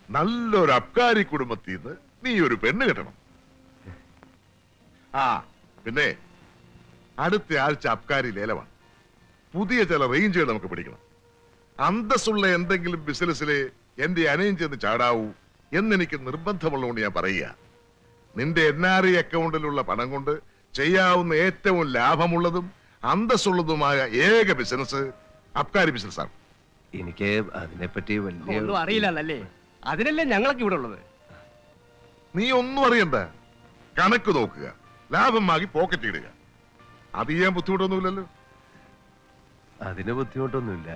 നല്ലൊരു അബ്കാരി കുടുംബത്തിൽ നിന്ന് നീ ഒരു പെണ്ണ് കെട്ടണം. ആ പിന്നെ അടുത്ത ആഴ്ച അബ്കാരി ലേലമാണ്. പുതിയ ചില റേഞ്ചുകൾ നമുക്ക് പിടിക്കണം. അന്തസ്സുള്ള എന്തെങ്കിലും ബിസിനസ്സിലെ എന്റെ അനയം ചെന്ന് ചാടാവൂ എന്നെനിക്ക് നിർബന്ധമുള്ളതുകൊണ്ട് ഞാൻ പറയുക. നിന്റെ NRI അക്കൗണ്ടിലുള്ള പണം കൊണ്ട് ചെയ്യാവുന്ന ഏറ്റവും ലാഭമുള്ളതും അന്തസ്സുള്ളതുമായ ഏക ബിസിനസ് അബ്കാരി ബിസിനസ്സാണ്. എനിക്ക് അതിനെപ്പറ്റി വലിയ ഒന്നും അറിയില്ലല്ലേ, അതിനല്ലേ ഞങ്ങളൊക്കെ ഇവിടെ ഉള്ളത്. നീ ഒന്നും അറിയണ്ട, കണക്ക് നോക്കുക, ലാഭം വാങ്ങി പോക്കറ്റ് ഇടുക. അത് ചെയ്യാൻ ബുദ്ധിമുട്ടൊന്നുമില്ലല്ലോ. അതിന് ബുദ്ധിമുട്ടൊന്നുമില്ല.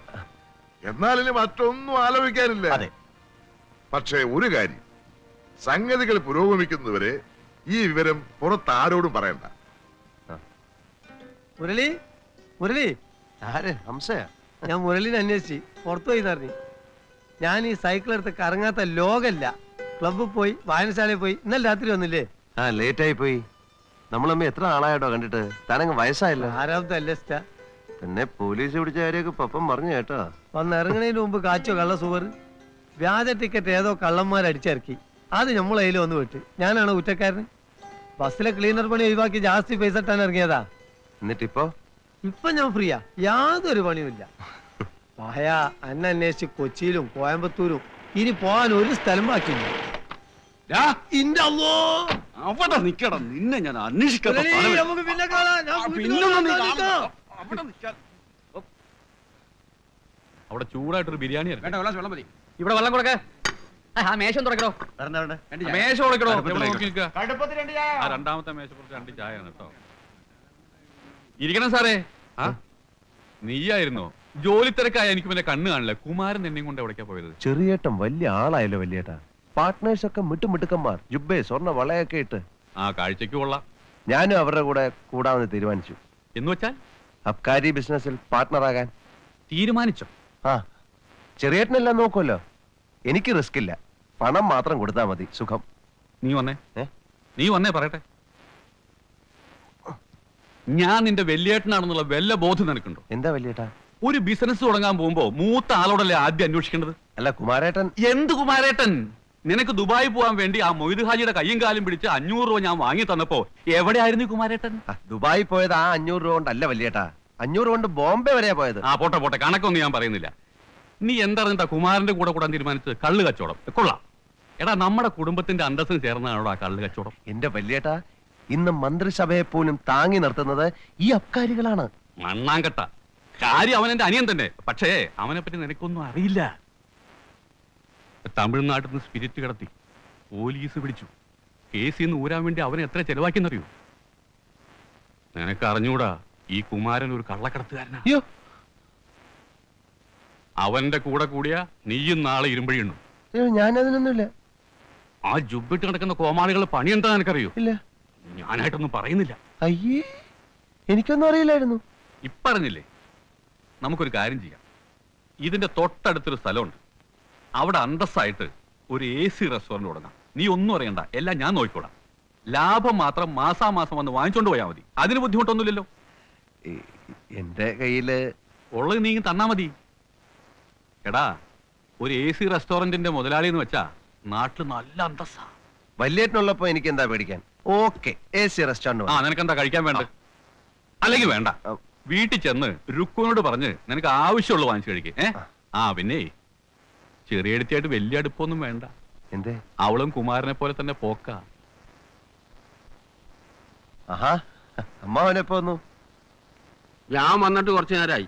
എന്നാലും മറ്റൊന്നും ആലോചിക്കാനില്ല. പക്ഷേ ഒരു കാര്യം, സംഗതികൾ പുരോഗമിക്കുന്നതുവരെ ഈ വിവരം പുറത്ത് ആരോടും പറയണ്ട. മുരളി, മുരളി ആരെ ഹംസയാ? ഞാൻ മുരളിനെ അന്വേഷിച്ച് പുറത്തു പോയി അറിഞ്ഞു. ഞാൻ ഈ സൈക്കിൾ എടുത്ത് കറങ്ങാത്ത ലോകല്ല. ക്ലബ്ബിൽ പോയി, വായനശാലയിൽ പോയി. ഇന്നലെ രാത്രി വന്നില്ലേ? ആ ലേറ്റ് ആയി പോയി. നമ്മളമ്മ എത്ര ആളായിട്ടോ കണ്ടിട്ട്. താനങ്ങ് വയസ്സായല്ലോ. ആരാമത്തെ അല്ലസ്റ്റാ. പിന്നെ പോലീസ് പിടിച്ച കാര്യമൊക്കെ പപ്പം പറഞ്ഞു കേട്ടോ. വന്ന് ഇറങ്ങണതിന് മുമ്പ് കാച്ചോ കള്ള സുവർ. വ്യാജ ടിക്കറ്റ് ഏതോ കള്ളന്മാർ അടിച്ചിറക്കി. അത് നമ്മളെ കയ്യിൽ വന്ന് വിട്ട്. ഞാനാണ് കുറ്റക്കാരൻ. ബസ്സിലെ ക്ലീനർ പണി ഒഴിവാക്കി ജാസ്തി പൈസ ഇട്ടാൻ ഇറങ്ങിയതാ. എന്നിട്ടിപ്പോ ഇപ്പൊ ഞാൻ ഫ്രീയാ, യാതൊരു പണിയുമില്ല. പായ അന്നെ അന്വേഷിച്ച് കൊച്ചിയിലും കോയമ്പത്തൂരും ഇനി പോകാൻ ഒരു സ്ഥലം ബാക്കിയില്ല. അവിടെ നിക്കണം, നിന്നെ ഞാൻ അന്വേഷിക്കാൻ. നമുക്ക് പിന്നെ കാണാം. ഞാൻ വീട്ടിൽ നിൽക്കാം. അവിടെ ചൂടായിട്ടൊരു ബിരിയാണി ഇവിടെ വെള്ളം കൊടുക്കേ. മേശം തുറക്കണോ? മേശ കൊടുക്കണോ? നോക്കി നിൽക്കുക. ആ രണ്ടാമത്തെ മേശപ്പുറത്ത് 2 ചായയാണ് കേട്ടോ. ഇരിക്കണം സാറേ. ആ നീയായിരുന്നോ? ജോലി തിരക്കായ എനിക്ക് പിന്നെ കണ്ണ് കാണില്ല. കുമാരൻ എന്നെയും കൊണ്ട് എവിടേക്കാ പോയത്? ചെറിയേട്ടൻ വലിയ ആളായല്ലോ വലിയേട്ടാ. പാർട്ട്നേഴ്സ് ഒക്കെ മിട്ടുമിട്ടുക്കന്മാർ, ജുബേ സ്വർണ്ണ വളയൊക്കെ ഇട്ട്. ആ കാഴ്ചക്ക് കൊള്ളാം. ഞാനും അവരുടെ കൂടെ കൂടാമെന്ന് തീരുമാനിച്ചു. എന്ന് വെച്ചാൽ അബ്കാരി ബിസിനസ്സിൽ പാർട്ട്ണറാകാൻ തീരുമാനിച്ചോ? ആ ചെറിയേട്ടനെല്ലാം നോക്കുമല്ലോ. എനിക്ക് റിസ്ക് ഇല്ല, പണം മാത്രം കൊടുത്താൽ മതി. സുഖം. നീ വന്നേ. ഏ? നീ വന്നേ പറയട്ടെ. ഞാൻ നിന്റെ വലിയേട്ടനാണെന്നുള്ള വല്ല ബോധം നിനക്കുണ്ടോ? എന്താ വലിയേട്ടാ? ഒരു ബിസിനസ് തുടങ്ങാൻ പോകുമ്പോ മൂത്ത ആളോടല്ലേ ആദ്യം അന്വേഷിക്കേണ്ടത്? അല്ല കുമാരേട്ടൻ. എന്ത് കുമാരേട്ടൻ? നിനക്ക് ദുബായി പോകാൻ വേണ്ടി ആ മൊയ്ത് ഹാജിയുടെ കയ്യും കാലും പിടിച്ച് 500 രൂപ ഞാൻ വാങ്ങി തന്നപ്പോ എവിടെയായിരുന്നു കുമാരേട്ടൻ? ദുബായി പോയത് ആ 500 രൂപ കൊണ്ടല്ല വലിയേട്ടാ. 500 കൊണ്ട് ബോംബെ വരെയാ പോയത്. ആ പോട്ടെ പോട്ടെ, കണക്കൊന്നും ഞാൻ പറയുന്നില്ല. നീ എന്തറിഞ്ഞിട്ടാ കുമാരന്റെ കൂടെ കൂടാൻ തീരുമാനിച്ചത്? കള്ള് കച്ചവടം. കൊള്ളാം. എടാ, നമ്മുടെ കുടുംബത്തിന്റെ അന്തസ്സിന് ചേർന്നതാണോ ആ കള്ള് കച്ചവടം? എന്റെ വലിയേട്ടാ, ഇന്ന് മന്ത്രിസഭയെ പോലും താങ്ങി നിർത്തുന്നത് ഈ അബ്കാരികളാണ്. മണ്ണാങ്കട്ട കാര്യം. അവൻ എന്റെ അനിയൻ തന്നെ. പക്ഷേ അവനെ പറ്റി നിനക്കൊന്നും അറിയില്ല. തമിഴ്നാട്ടിൽ നിന്ന് സ്പിരിറ്റ് കിടത്തി പോലീസ് പിടിച്ചു. കേസിൽ നിന്ന് ഊരാൻ വേണ്ടി അവനെ എത്ര ചെലവാക്കിയെന്നറിയൂ? നിനക്ക് അറിഞ്ഞൂടാ, ഈ കുമാരൻ ഒരു കള്ളക്കടത്തുകാരനാ. അയ്യോ, അവന്റെ കൂടെ കൂടിയ നീയും നാളെ ഇരുമ്പഴിയുന്നു. ഞാനതിനൊന്നുമില്ല. ആ ജുബിട്ട് കിടക്കുന്ന കോമാളികൾ പണി എന്താ നിനക്കറിയോ? ഇല്ല. ഞാനായിട്ടൊന്നും പറയുന്നില്ല. അയ്യേ, എനിക്കൊന്നും അറിയില്ലായിരുന്നു. ഇപ്പറഞ്ഞില്ലേ, നമുക്കൊരു കാര്യം ചെയ്യാം. ഇതിന്റെ തൊട്ടടുത്തൊരു സ്ഥലമുണ്ട്. അവിടെ അന്തസ്സായിട്ട് ഒരു AC റെസ്റ്റോറന്റ് തുടങ്ങാം. നീ ഒന്നും അറിയണ്ട, എല്ലാം ഞാൻ നോക്കിക്കോളാം. ലാഭം മാത്രം മാസാമാസം വന്ന് വാങ്ങിച്ചോണ്ട് പോയാൽ മതി. അതിന് ബുദ്ധിമുട്ടൊന്നുമില്ലല്ലോ. എന്റെ കയ്യില് ഉള്ളത് നീ തന്നാ മതി. എടാ, ഒരു AC റെസ്റ്റോറന്റിന്റെ മുതലാളി എന്ന് വെച്ചാ നാട്ടിൽ നല്ല അന്തസ്സാ. വലിയേട്ടനുള്ളപ്പോ എനിക്ക് എന്താ പേടിക്കാൻ? Okay, AC restaurant. ആ, നിനക്കെന്താ കഴിക്കാൻ വേണ്ട? അല്ലെങ്കിൽ വേണ്ട, വീട്ടിൽ ചെന്ന് രുക്കുവിനോട് പറഞ്ഞ് നിനക്ക് ആവശ്യമുള്ള വാങ്ങിച്ചു കഴിക്കേ. ആ പിന്നെ ചെറിയ അടുത്തായിട്ട് വലിയ അടുപ്പൊന്നും വേണ്ട. എന്തേ? അവളും കുമാരനെ പോലെ തന്നെ പോക്ക. ആഹാ, അമ്മാവനെപ്പോ വന്നു? ഞാൻ വന്നിട്ട് കുറച്ചു നേരമായി.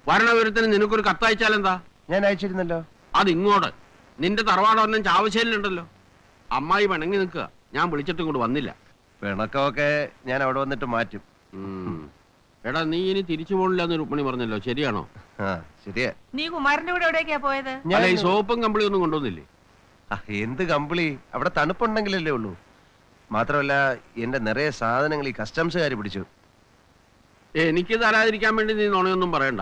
വരണവിവരത്തിന് നിനക്കൊരു കത്തയച്ചാലെന്താ? ഞാൻ അയച്ചിരുന്നല്ലോ. അതിങ്ങോട്ട് നിന്റെ തറവാടൊന്നും ചാവശ്ശേരിലുണ്ടല്ലോ. അമ്മായി പിണങ്ങി നിൽക്കുക. ഞാൻ വിളിച്ചിട്ട് ഇങ്ങോട്ട് വന്നില്ല. പിണക്കമൊക്കെ ഞാൻ അവിടെ വന്നിട്ട് മാറ്റും. എടാ, നീ ഇനി തിരിച്ചു പോണില്ല എന്ന് രുക്മിണി പറഞ്ഞല്ലോ, ശരിയാണോ? ആ ശരിയാ. നീ കുമാരന്റെ കൂടെ എവിടേക്കാ പോയത്? അല്ല, ഈ സോപ്പും കമ്പിളി ഒന്നും കൊണ്ടുവന്നില്ലേ? എന്ത് കമ്പിളി? അവിടെ തണുപ്പുണ്ടെങ്കിലല്ലേ ഉള്ളൂ. മാത്രമല്ല എന്റെ നിറയെ സാധനങ്ങൾ ഈ കസ്റ്റംസുകാർ പിടിച്ചു. എനിക്ക് തരാതിരിക്കാൻ വേണ്ടി നീ നുണയൊന്നും പറയണ്ട.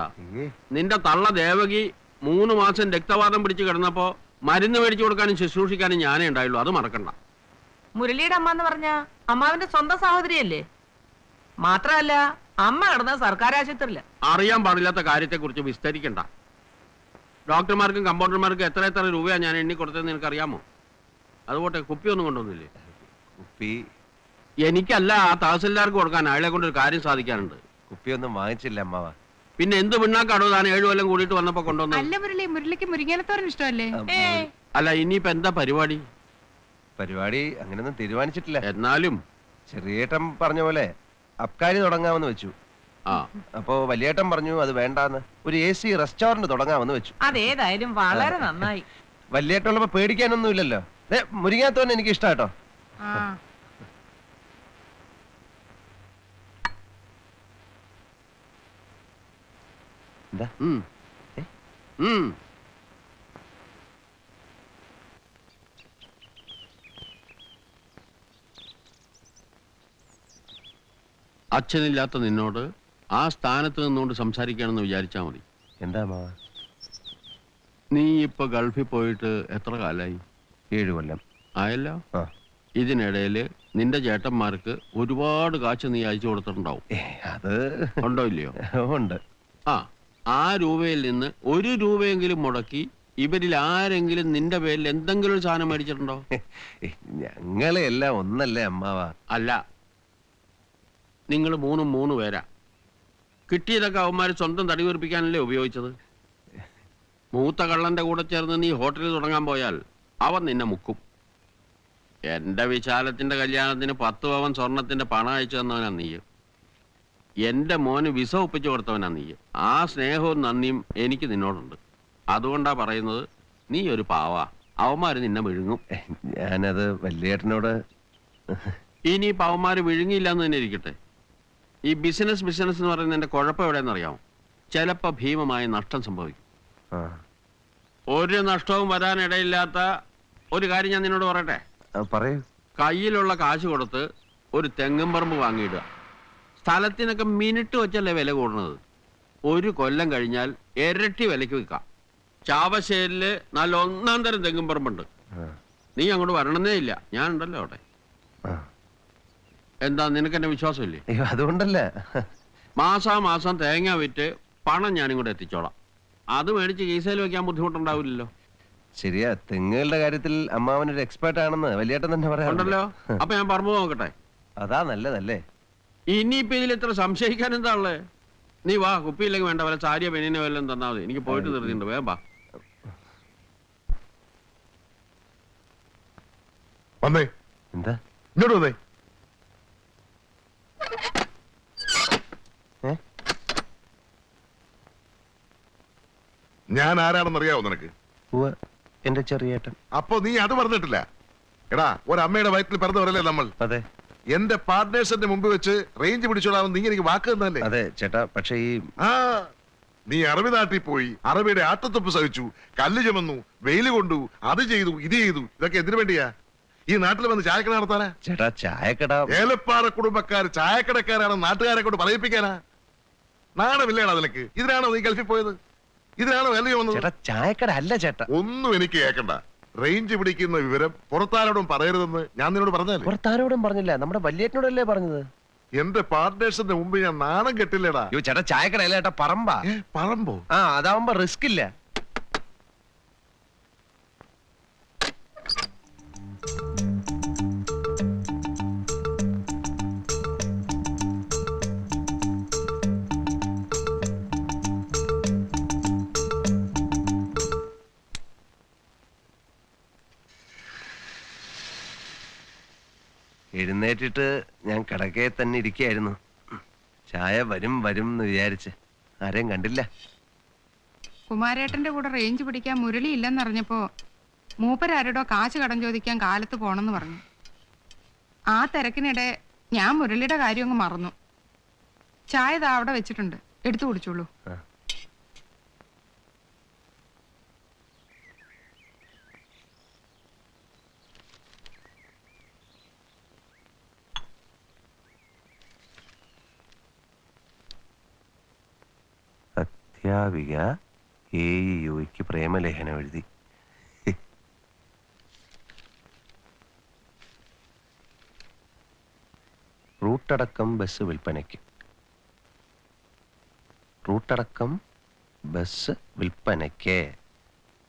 നിന്റെ തള്ള ദേവകി 3 മാസം രക്തവാദം പിടിച്ച് കിടന്നപ്പോ മരുന്ന് മേടിച്ചു കൊടുക്കാനും ശുശ്രൂഷിക്കാനും ഞാനേ ഉണ്ടായുള്ളൂ. അത് മറക്കണ്ട. മുരളിയുടെ അമ്മ എന്ന് പറഞ്ഞ അമ്മാവിന്റെ സ്വന്തം സഹോദരിയല്ലേ? മാത്രമല്ല അമ്മ കിടന്ന സർക്കാർ ആശുപത്രിയില്ല. അറിയാൻ പാടില്ലാത്ത കാര്യത്തെ കുറിച്ച് വിസ്തരിക്കണ്ട. ഡോക്ടർമാർക്കും കമ്പൗണ്ടർമാർക്കും എത്ര എത്ര രൂപയാണ് ഞാൻ എണ്ണി കൊടുത്തതെന്ന് നിനക്കറിയാമോ? അതുപോട്ടെ, കുപ്പിയൊന്നും കൊണ്ടുവന്നില്ലേ? കുപ്പി എനിക്കല്ല, ആ തഹസിൽദാർക്ക് കൊടുക്കാൻ. അയാളെ കൊണ്ട് ഒരു കാര്യം സാധിക്കാനുണ്ട്. കുപ്പിയൊന്നും വാങ്ങിച്ചില്ല അമ്മാവ. പിന്നെ എന്ത് പിണ്ണാക്കാടോ താൻ 7 കൊല്ലം കൂടിയിട്ട് വന്നപ്പോ കൊണ്ടുവന്നത്? അല്ല മുരളി, മുരളിക്ക് മുരിങ്ങാലത്തോരൻ ഇഷ്ടമല്ലേ? അല്ല, ഇനിയിപ്പോ എന്താ പരിപാടി? പരിപാടി അങ്ങനെയൊന്നും തീരുമാനിച്ചിട്ടില്ല. എന്നാലും ചെറിയേട്ടൻ പറഞ്ഞ പോലെ അബ്കാരി തുടങ്ങാമെന്ന് വെച്ചു. ആ, അപ്പോ വലിയേട്ടൻ പറഞ്ഞു അത് വേണ്ടാന്ന്, ഒരു AC റെസ്റ്റോറന്റ് തുടങ്ങാമെന്ന് വെച്ചു. അതേതായാലും വളരെ നന്നായി. വലിയേട്ടുള്ളപ്പോ പേടിക്കാനൊന്നും ഇല്ലല്ലോ. മുരിങ്ങാത്തോന്നെ എനിക്ക് ഇഷ്ടാട്ടോ. ആ എന്താ ഉം. ഉം. അച്ഛനില്ലാത്ത നിന്നോട് ആ സ്ഥാനത്ത് നിന്നുകൊണ്ട് സംസാരിക്കണമെന്ന് വിചാരിച്ചാ മതി. എന്താ അമ്മാവ? നീ ഇപ്പൊ ഗൾഫിൽ പോയിട്ട് എത്ര കാലായി? 7 കൊല്ലം ആയല്ലോ. ആ. ഇതിനിടയില് നിന്റെ ചേട്ടന്മാർക്ക് ഒരുപാട് കാശ് നീ അയച്ചു കൊടുത്തിട്ടുണ്ടാവും. അത് ഉണ്ടോ ഇല്ലയോ? ഉണ്ട്. ആ രൂപയിൽ നിന്ന് 1 രൂപയെങ്കിലും മുടക്കി ഇവരിൽ ആരെങ്കിലും നിന്റെ പേരിൽ എന്തെങ്കിലും ഒരു സാധനം മേടിച്ചിട്ടുണ്ടോ? ഞങ്ങളെ എല്ലാം ഒന്നല്ലേ അമ്മാവ? അല്ല, നിങ്ങൾ 3 പേരാ. കിട്ടിയതൊക്കെ അവന്മാര് സ്വന്തം തടി വീർപ്പിക്കാനല്ലേ ഉപയോഗിച്ചത്. മൂത്ത കള്ളന്റെ കൂടെ ചേർന്ന് നീ ഹോട്ടലിൽ തുടങ്ങാൻ പോയാൽ അവൻ നിന്നെ മുക്കും. എന്റെ വിശാലത്തിന്റെ കല്യാണത്തിന് 10 പവൻ സ്വർണത്തിന്റെ പണം അയച്ചു തന്നവനാ നീ. എന്റെ മോന് വിസ ഒപ്പിച്ചു കൊടുത്തവനാ നീ. ആ സ്നേഹവും നന്ദിയും എനിക്ക് നിന്നോടുണ്ട്. അതുകൊണ്ടാ പറയുന്നത്, നീ ഒരു പാവാ. അവന്മാര് നിന്നെ വിഴുങ്ങും. ഞാനത് വലിയേട്ടനോട്. ഇനി അവന്മാര് വിഴുങ്ങിയില്ലാന്ന് തന്നെ ഇരിക്കട്ടെ. ഈ ബിസിനസ് എന്ന് പറയുന്നതിന്റെ കുഴപ്പം എവിടെയെന്ന് അറിയാമോ? ചിലപ്പോ ഭീമമായ നഷ്ടം സംഭവിക്കും. ഒരു നഷ്ടവും വരാനിടയില്ലാത്ത ഒരു കാര്യം ഞാൻ നിന്നോട് പറയട്ടെ. പറയൂ. കയ്യിലുള്ള കാശ് കൊടുത്ത് ഒരു തെങ്ങും പറമ്പ് വാങ്ങിയിടുക. സ്ഥലത്തിനൊക്കെ മിനിറ്റ് വെച്ചല്ലേ വില കൂടുന്നത്. 1 കൊല്ലം കഴിഞ്ഞാൽ ഇരട്ടി വിലയ്ക്ക് വിൽക്കാം. ചാവശ്ശേരില് നല്ല 1-ാം തരം തെങ്ങും പറമ്പുണ്ട്. നീ അങ്ങോട്ട് വരണമെന്നേ ഇല്ല, ഞാൻ ഉണ്ടല്ലോ അവിടെ. എന്താ, നിനക്ക് എന്നെ വിശ്വാസമില്ലേ? അതുകൊണ്ടല്ല. മാസാമാസം തേങ്ങ വിറ്റ് പണം ഞാനിങ്ങോട്ട് എത്തിച്ചോളാം. അത് മേടിച്ച് കീസയിൽ വെക്കാൻ ബുദ്ധിമുട്ടുണ്ടാവില്ലല്ലോ. ശരിയാ, തെങ്ങുകളുടെ കാര്യത്തിൽ അമ്മാവനൊരു എക്സ്പേർട്ട് ആണെന്ന് വലിയേട്ടൻ തന്നെ പറയാറുണ്ടല്ലോ. അപ്പൊ ഞാൻ പറമ്പ് നോക്കട്ടെ. അതാ നല്ലതല്ലേ. ഇനിയിപ്പോ ഇതിൽ എത്ര സംശയിക്കാൻ എന്താ ഉള്ളേ? നീ വാ, കുപ്പിയില്ലെങ്കിൽ വേണ്ട, വല്ല സാരിയോ പെണ്ണിനെ വല്ലതും തന്നാ മതി. എനിക്ക് പോയിട്ട് നിർത്തിയിട്ടുണ്ട്, വേഗം വാ. വന്നേ. എന്താ? ഇങ്ങോട്ട് വന്നേ. ഞാൻ ആരാണെന്ന് അറിയാവോ നിനക്ക്? എന്റെ ചെറിയേട്ടൻ. അപ്പൊ നീ അത് പറഞ്ഞിട്ടില്ല. എടാ, ഒരമ്മയുടെ വയറ്റിൽ പിറന്നവരല്ലേ നമ്മൾ. അതെ. എന്റെ പാർട്ട്നേഴ്സിന്റെ മുമ്പ് വെച്ച് റേഞ്ച് പിടിച്ചോളാവും നീ എനിക്ക് വാക്ക് തന്നല്ലേ? അതെ ചേട്ടാ, പക്ഷേ നീ അറബി നാട്ടിൽ പോയി അറബിയുടെ ആട്ടത്തൊപ്പ് സഹിച്ചു, കല്ല് ചുമന്നു, വെയില് കൊണ്ടു, അത് ചെയ്തു, ഇത് ചെയ്തു. ഇതൊക്കെ എന്തിനു വേണ്ടിയാ? ഈ നാട്ടിൽ വന്ന് ചായക്കട നടത്താനാ? ചേട്ടാ, ചായക്കട ഏലപ്പാറ കുടുംബക്കാർ ചായക്കടക്കാരാണ് നാട്ടുകാരെ കൊണ്ട് പറയിപ്പിക്കാനാ? നാണമില്ലേടാ നിനക്ക്? ഇതിനാണോ നീ ഗൾഫിൽ പോയത്? ഇതിനാണോ കല്ല് ചുമന്നത്? ചായക്കട അല്ല ചേട്ടാ. ഒന്നും എനിക്ക് കേൾക്കണ്ട. റേഞ്ച് പിടിക്കുന്ന വിവരം പുറത്താരോടും പറയരുതെന്ന് ഞാൻ നിന്നോട് പറഞ്ഞാലേ. പുറത്താരോടും പറഞ്ഞില്ല, നമ്മുടെ വലിയേട്ടനോടല്ലേ പറഞ്ഞത്. എന്റെ പാർട്ട്നേഴ്സിന്റെ മുമ്പ് ഞാൻ നാണം കെട്ടില്ലേടാ. ചേട്ടാ, ചായക്കട അല്ല ചേട്ടാ, പറമ്പാ. പറമ്പോ? അതാവുമ്പോ റിസ്ക് ഇല്ല. എഴുന്നേറ്റിട്ട് ഞാൻ കിടക്കയെ തന്നെ ഇരിക്കുകയായിരുന്നു. ചായ വരും വരും എന്ന് വിചാരിച്ച് ആരെയും കണ്ടില്ല. കുമാരേട്ടന്റെ കൂടെ റേഞ്ച് പിടിക്കാൻ മുരളി ഇല്ലെന്നറിഞ്ഞപ്പോ മൂപ്പരാരോടോ കാശ് കടം ചോദിക്കാൻ കാലത്ത് പോണെന്ന് പറഞ്ഞു. ആ തിരക്കിനിടെ ഞാൻ മുരളിയുടെ കാര്യം അങ്ങ് മറന്നു. ചായ ദാ അവിടെ വെച്ചിട്ടുണ്ട്, എടുത്തു കുടിച്ചോളൂ. അധ്യാപിക AEOയ്ക്ക് പ്രേമലേഖനം എഴുതി. റൂട്ട് റൂട്ടടക്കം ബസ് വിൽപ്പനയ്ക്ക്. റൂട്ടടക്കം ബസ് വിൽപ്പനയ്ക്ക്.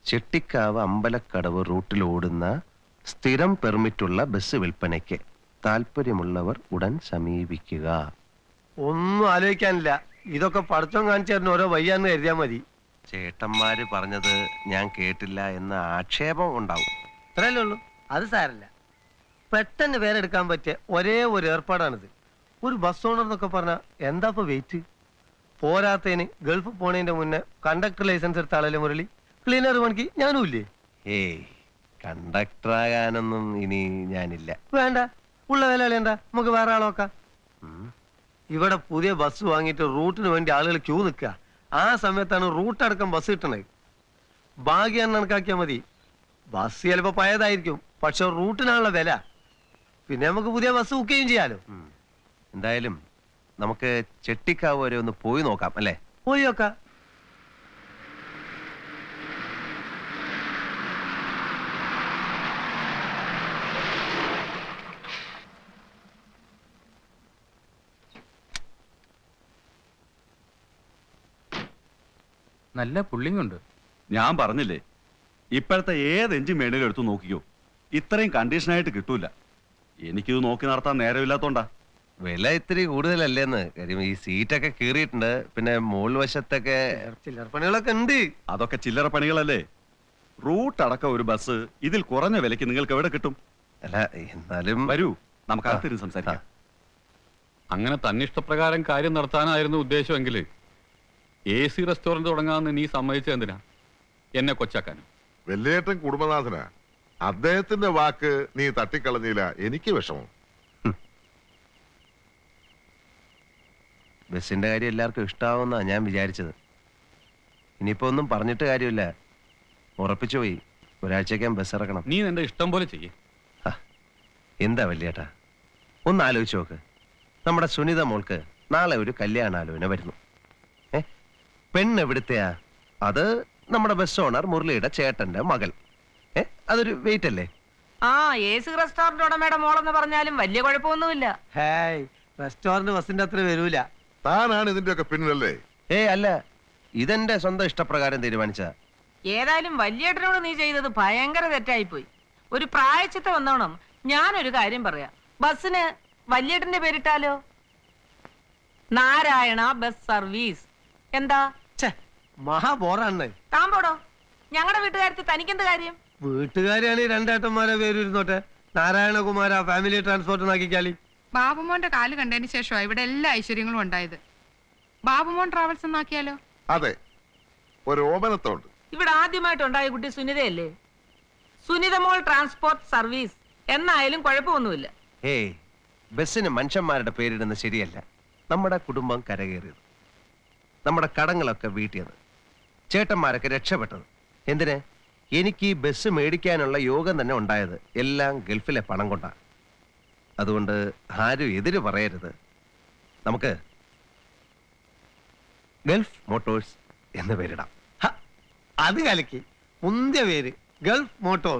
ചെട്ടിക്കാവ് അമ്പലക്കടവ് റൂട്ടിൽ ഓടുന്ന സ്ഥിരം പെർമിറ്റുള്ള ബസ് വിൽപ്പനയ്ക്ക്. താല്പര്യമുള്ളവർ ഉടൻ സമീപിക്കുക. ഒന്നും ആലോചിക്കാനില്ല. ഇതൊക്കെ പടച്ചോൻ കാണിച്ചു തരുന്ന ഓരോ വയ്യാന്ന് കരുതിയാ മതി. ചേട്ടന്മാര് പറഞ്ഞത് ഞാൻ കേട്ടില്ല എന്ന ആക്ഷേപം ഉണ്ടാവും. ഇത്രയല്ലേ ഉള്ളൂ. അത് സാരല്ല. പെട്ടെന്ന് പേരെടുക്കാൻ പറ്റിയ ഒരേ ഒരു ഏർപ്പാടാണിത്. ഒരു ബസ് ഓണർ എന്നൊക്കെ പറഞ്ഞാ എന്താ ഇപ്പൊ വെയിറ്റ്? പോരാത്തതിന് ഗൾഫ് പോണതിന്റെ മുന്നേ കണ്ടക്ടർ ലൈസൻസ് എടുത്ത ആളല്ലേ മുരളി? ക്ലീനർ പണിക്ക് ഞാനും ഇല്ലേ? ഏയ്, കണ്ടക്ടറാകാനൊന്നും ഇനി ഞാനില്ല. വേണ്ട, ഉള്ള വില കളയണ്ട, നമുക്ക് വേറെ ആളെ നോക്കാം. ഇവിടെ പുതിയ ബസ് വാങ്ങിയിട്ട് റൂട്ടിന് വേണ്ടി ആളുകൾ ക്യൂ നിൽക്കുക. ആ സമയത്താണ് റൂട്ട് അടക്കം ബസ് കിട്ടണത്. ഭാഗ്യം കണക്കാക്കിയാൽ മതി. ബസ് ചിലപ്പോ പഴയതായിരിക്കും, പക്ഷെ റൂട്ടിനാണുള്ള വില. പിന്നെ നമുക്ക് പുതിയ ബസ് ബുക്ക് ചെയ്യുകയും ചെയ്യാലോ. എന്തായാലും നമുക്ക് ചെട്ടിക്കാവ് വരെ ഒന്ന് പോയി നോക്കാം അല്ലേ? പോയി നോക്കാം. നല്ല പുള്ളിങ് ഉണ്ട്. ഞാൻ പറഞ്ഞില്ലേ, ഇപ്പോഴത്തെ ഏത് എഞ്ചിൻ വേണേലും എടുത്തു നോക്കിക്കോ, ഇത്രയും കണ്ടീഷനായിട്ട് കിട്ടൂല. എനിക്കിത് നോക്കി നടത്താൻ നേരമില്ലാത്തോണ്ടാ. വില ഇത്തിരി കൂടുതലല്ലേന്ന്. കാര്യം ഈ സീറ്റൊക്കെ കീറിയിട്ടുണ്ട്. പിന്നെ മോൾ വശത്തൊക്കെ ചില്ലറ പണികളൊക്കെ ഉണ്ട്. അതൊക്കെ ചില്ലറ പണികളല്ലേ. റൂട്ട് അടക്കം ഒരു ബസ് ഇതിൽ കുറഞ്ഞ വിലക്ക് നിങ്ങൾക്ക് എവിടെ കിട്ടും? അല്ല, എന്നാലും വരൂ, നമുക്ക് അകത്തിരുന്ന് സംസാരിക്കാം. അങ്ങനെ തന്നിഷ്ടപ്രകാരം കാര്യം നടത്താനായിരുന്നു ഉദ്ദേശമെങ്കിൽ AC റെസ്റ്റോറന്റ് തുടങ്ങാമെന്ന് നീ സമ്മതിച്ചത് എന്തിനാ? എന്നെ കൊച്ചാക്കാനും. വെല്ലേട്ടൻ കുടുംബനാഥനാ. അദ്ദേഹത്തിന്റെ വാക്ക് നീ തട്ടിക്കളഞ്ഞില്ല, എനിക്ക് വിഷമം. ബസ്സിന്റെ കാര്യം എല്ലാവർക്കും ഇഷ്ടാവുന്നാ ഞാൻ വിചാരിച്ചത്. ഇനിയിപ്പോ ഒന്നും പറഞ്ഞിട്ട് കാര്യമില്ല. ഉറപ്പിച്ചു പോയി, ഒരാഴ്ചയ്ക്കാൻ ബസ് ഇറക്കണം. നീ നിന്റെ ഇഷ്ടം പോലെ ചെയ്യേ. എന്താ വല്യേട്ടാ, ഒന്ന് ആലോചിച്ച് നോക്ക്. നമ്മുടെ സുനിത മോൾക്ക് നാളെ ഒരു കല്യാണാലോചന വരുന്നു. പെണ്ണ് എവിടുത്തെയാ? അത് നമ്മുടെ ബസ് ഓണർ മുരളിയുടെ ചേട്ടന്റെ മകൾ. അതൊരു വെയിറ്റ് അല്ലേ? ആ, AC റെസ്റ്റോറന്റ് ഉടമയുടെ മോളെന്ന് പറഞ്ഞാലും വലിയ കുഴപ്പമൊന്നുമില്ല. ഹായ്, റെസ്റ്റോറന്റ് ബസിന്റെ അത്ര വരൂല. താനാണ് ഇതിന്റെ ഒക്കെ പിന്നിലല്ലേ? അല്ല, ഇതെന്റെ സ്വന്തം ഇഷ്ടപ്രകാരം തീരുമാനിച്ച. ഏതായാലും വല്യേട്ടനോട് നീ ചെയ്തത് ഭയങ്കര തെറ്റായിപ്പോയി. ഒരു പ്രായച്ചിത്തം വന്നോണം. ഞാനൊരു കാര്യം പറയാം, ബസ്സിന് വല്യേട്ടന്റെ പേരിട്ടാലോ? Narayana bus service. എന്താ? മഹാബോറാണ്. താൻ പോടോ. ഞങ്ങളുടെ വീട്ടുകാരത്ത് തനിക്കെന്ത് കാര്യം? വീട്ടുകാരാണ് രണ്ടേട്ടന്മാരെ പേര് ഇരുന്നോട്ടെ. നാരായണകുമാര ഫാമിലി ട്രാൻസ്പോർട്ട് നാക്കിക്കാലി. ബാബുമോന്റെ കാല് കണ്ടതിന് ശേഷമാണ് ഇവിടെ എല്ലാ ഐശ്വര്യങ്ങളും ഉണ്ടായത്. ബാബുമോൻ ട്രാവൽസ് എന്നാക്കിയാലോ? അതെ, ഒരു ഓമനത്തോണ്ട്. ഇവിടെ ആദ്യമായിട്ടുണ്ടായ കുട്ടി സുനിതയല്ലേ? സുനിതമോൾ ട്രാൻസ്പോർട്ട് സർവീസ് എന്നായാലും കുഴപ്പമൊന്നുമില്ല. ബസ്സിന് മനുഷ്യന്മാരുടെ പേരിടുന്നത് ശരിയല്ല. നമ്മുടെ കുടുംബം കരകയറിയത്, നമ്മുടെ കടങ്ങളൊക്കെ വീട്ടിയത്, ചേട്ടന്മാരൊക്കെ രക്ഷപ്പെട്ടത്. എന്തിന്? എനിക്ക് ഈ ബസ് മേടിക്കാനുള്ള യോഗം തന്നെ ഉണ്ടായത് എല്ലാം ഗൾഫിലെ പണം കൊണ്ടാണ്. അതുകൊണ്ട് ആരും എതിര് പറയരുത്. നമുക്ക് ഗൾഫ് മോട്ടോഴ്സ് എന്ന് പേരിടാം. അത് കലക്കി. മുന്തിയ പേര് ഗൾഫ് മോട്ടോഴ്സ്.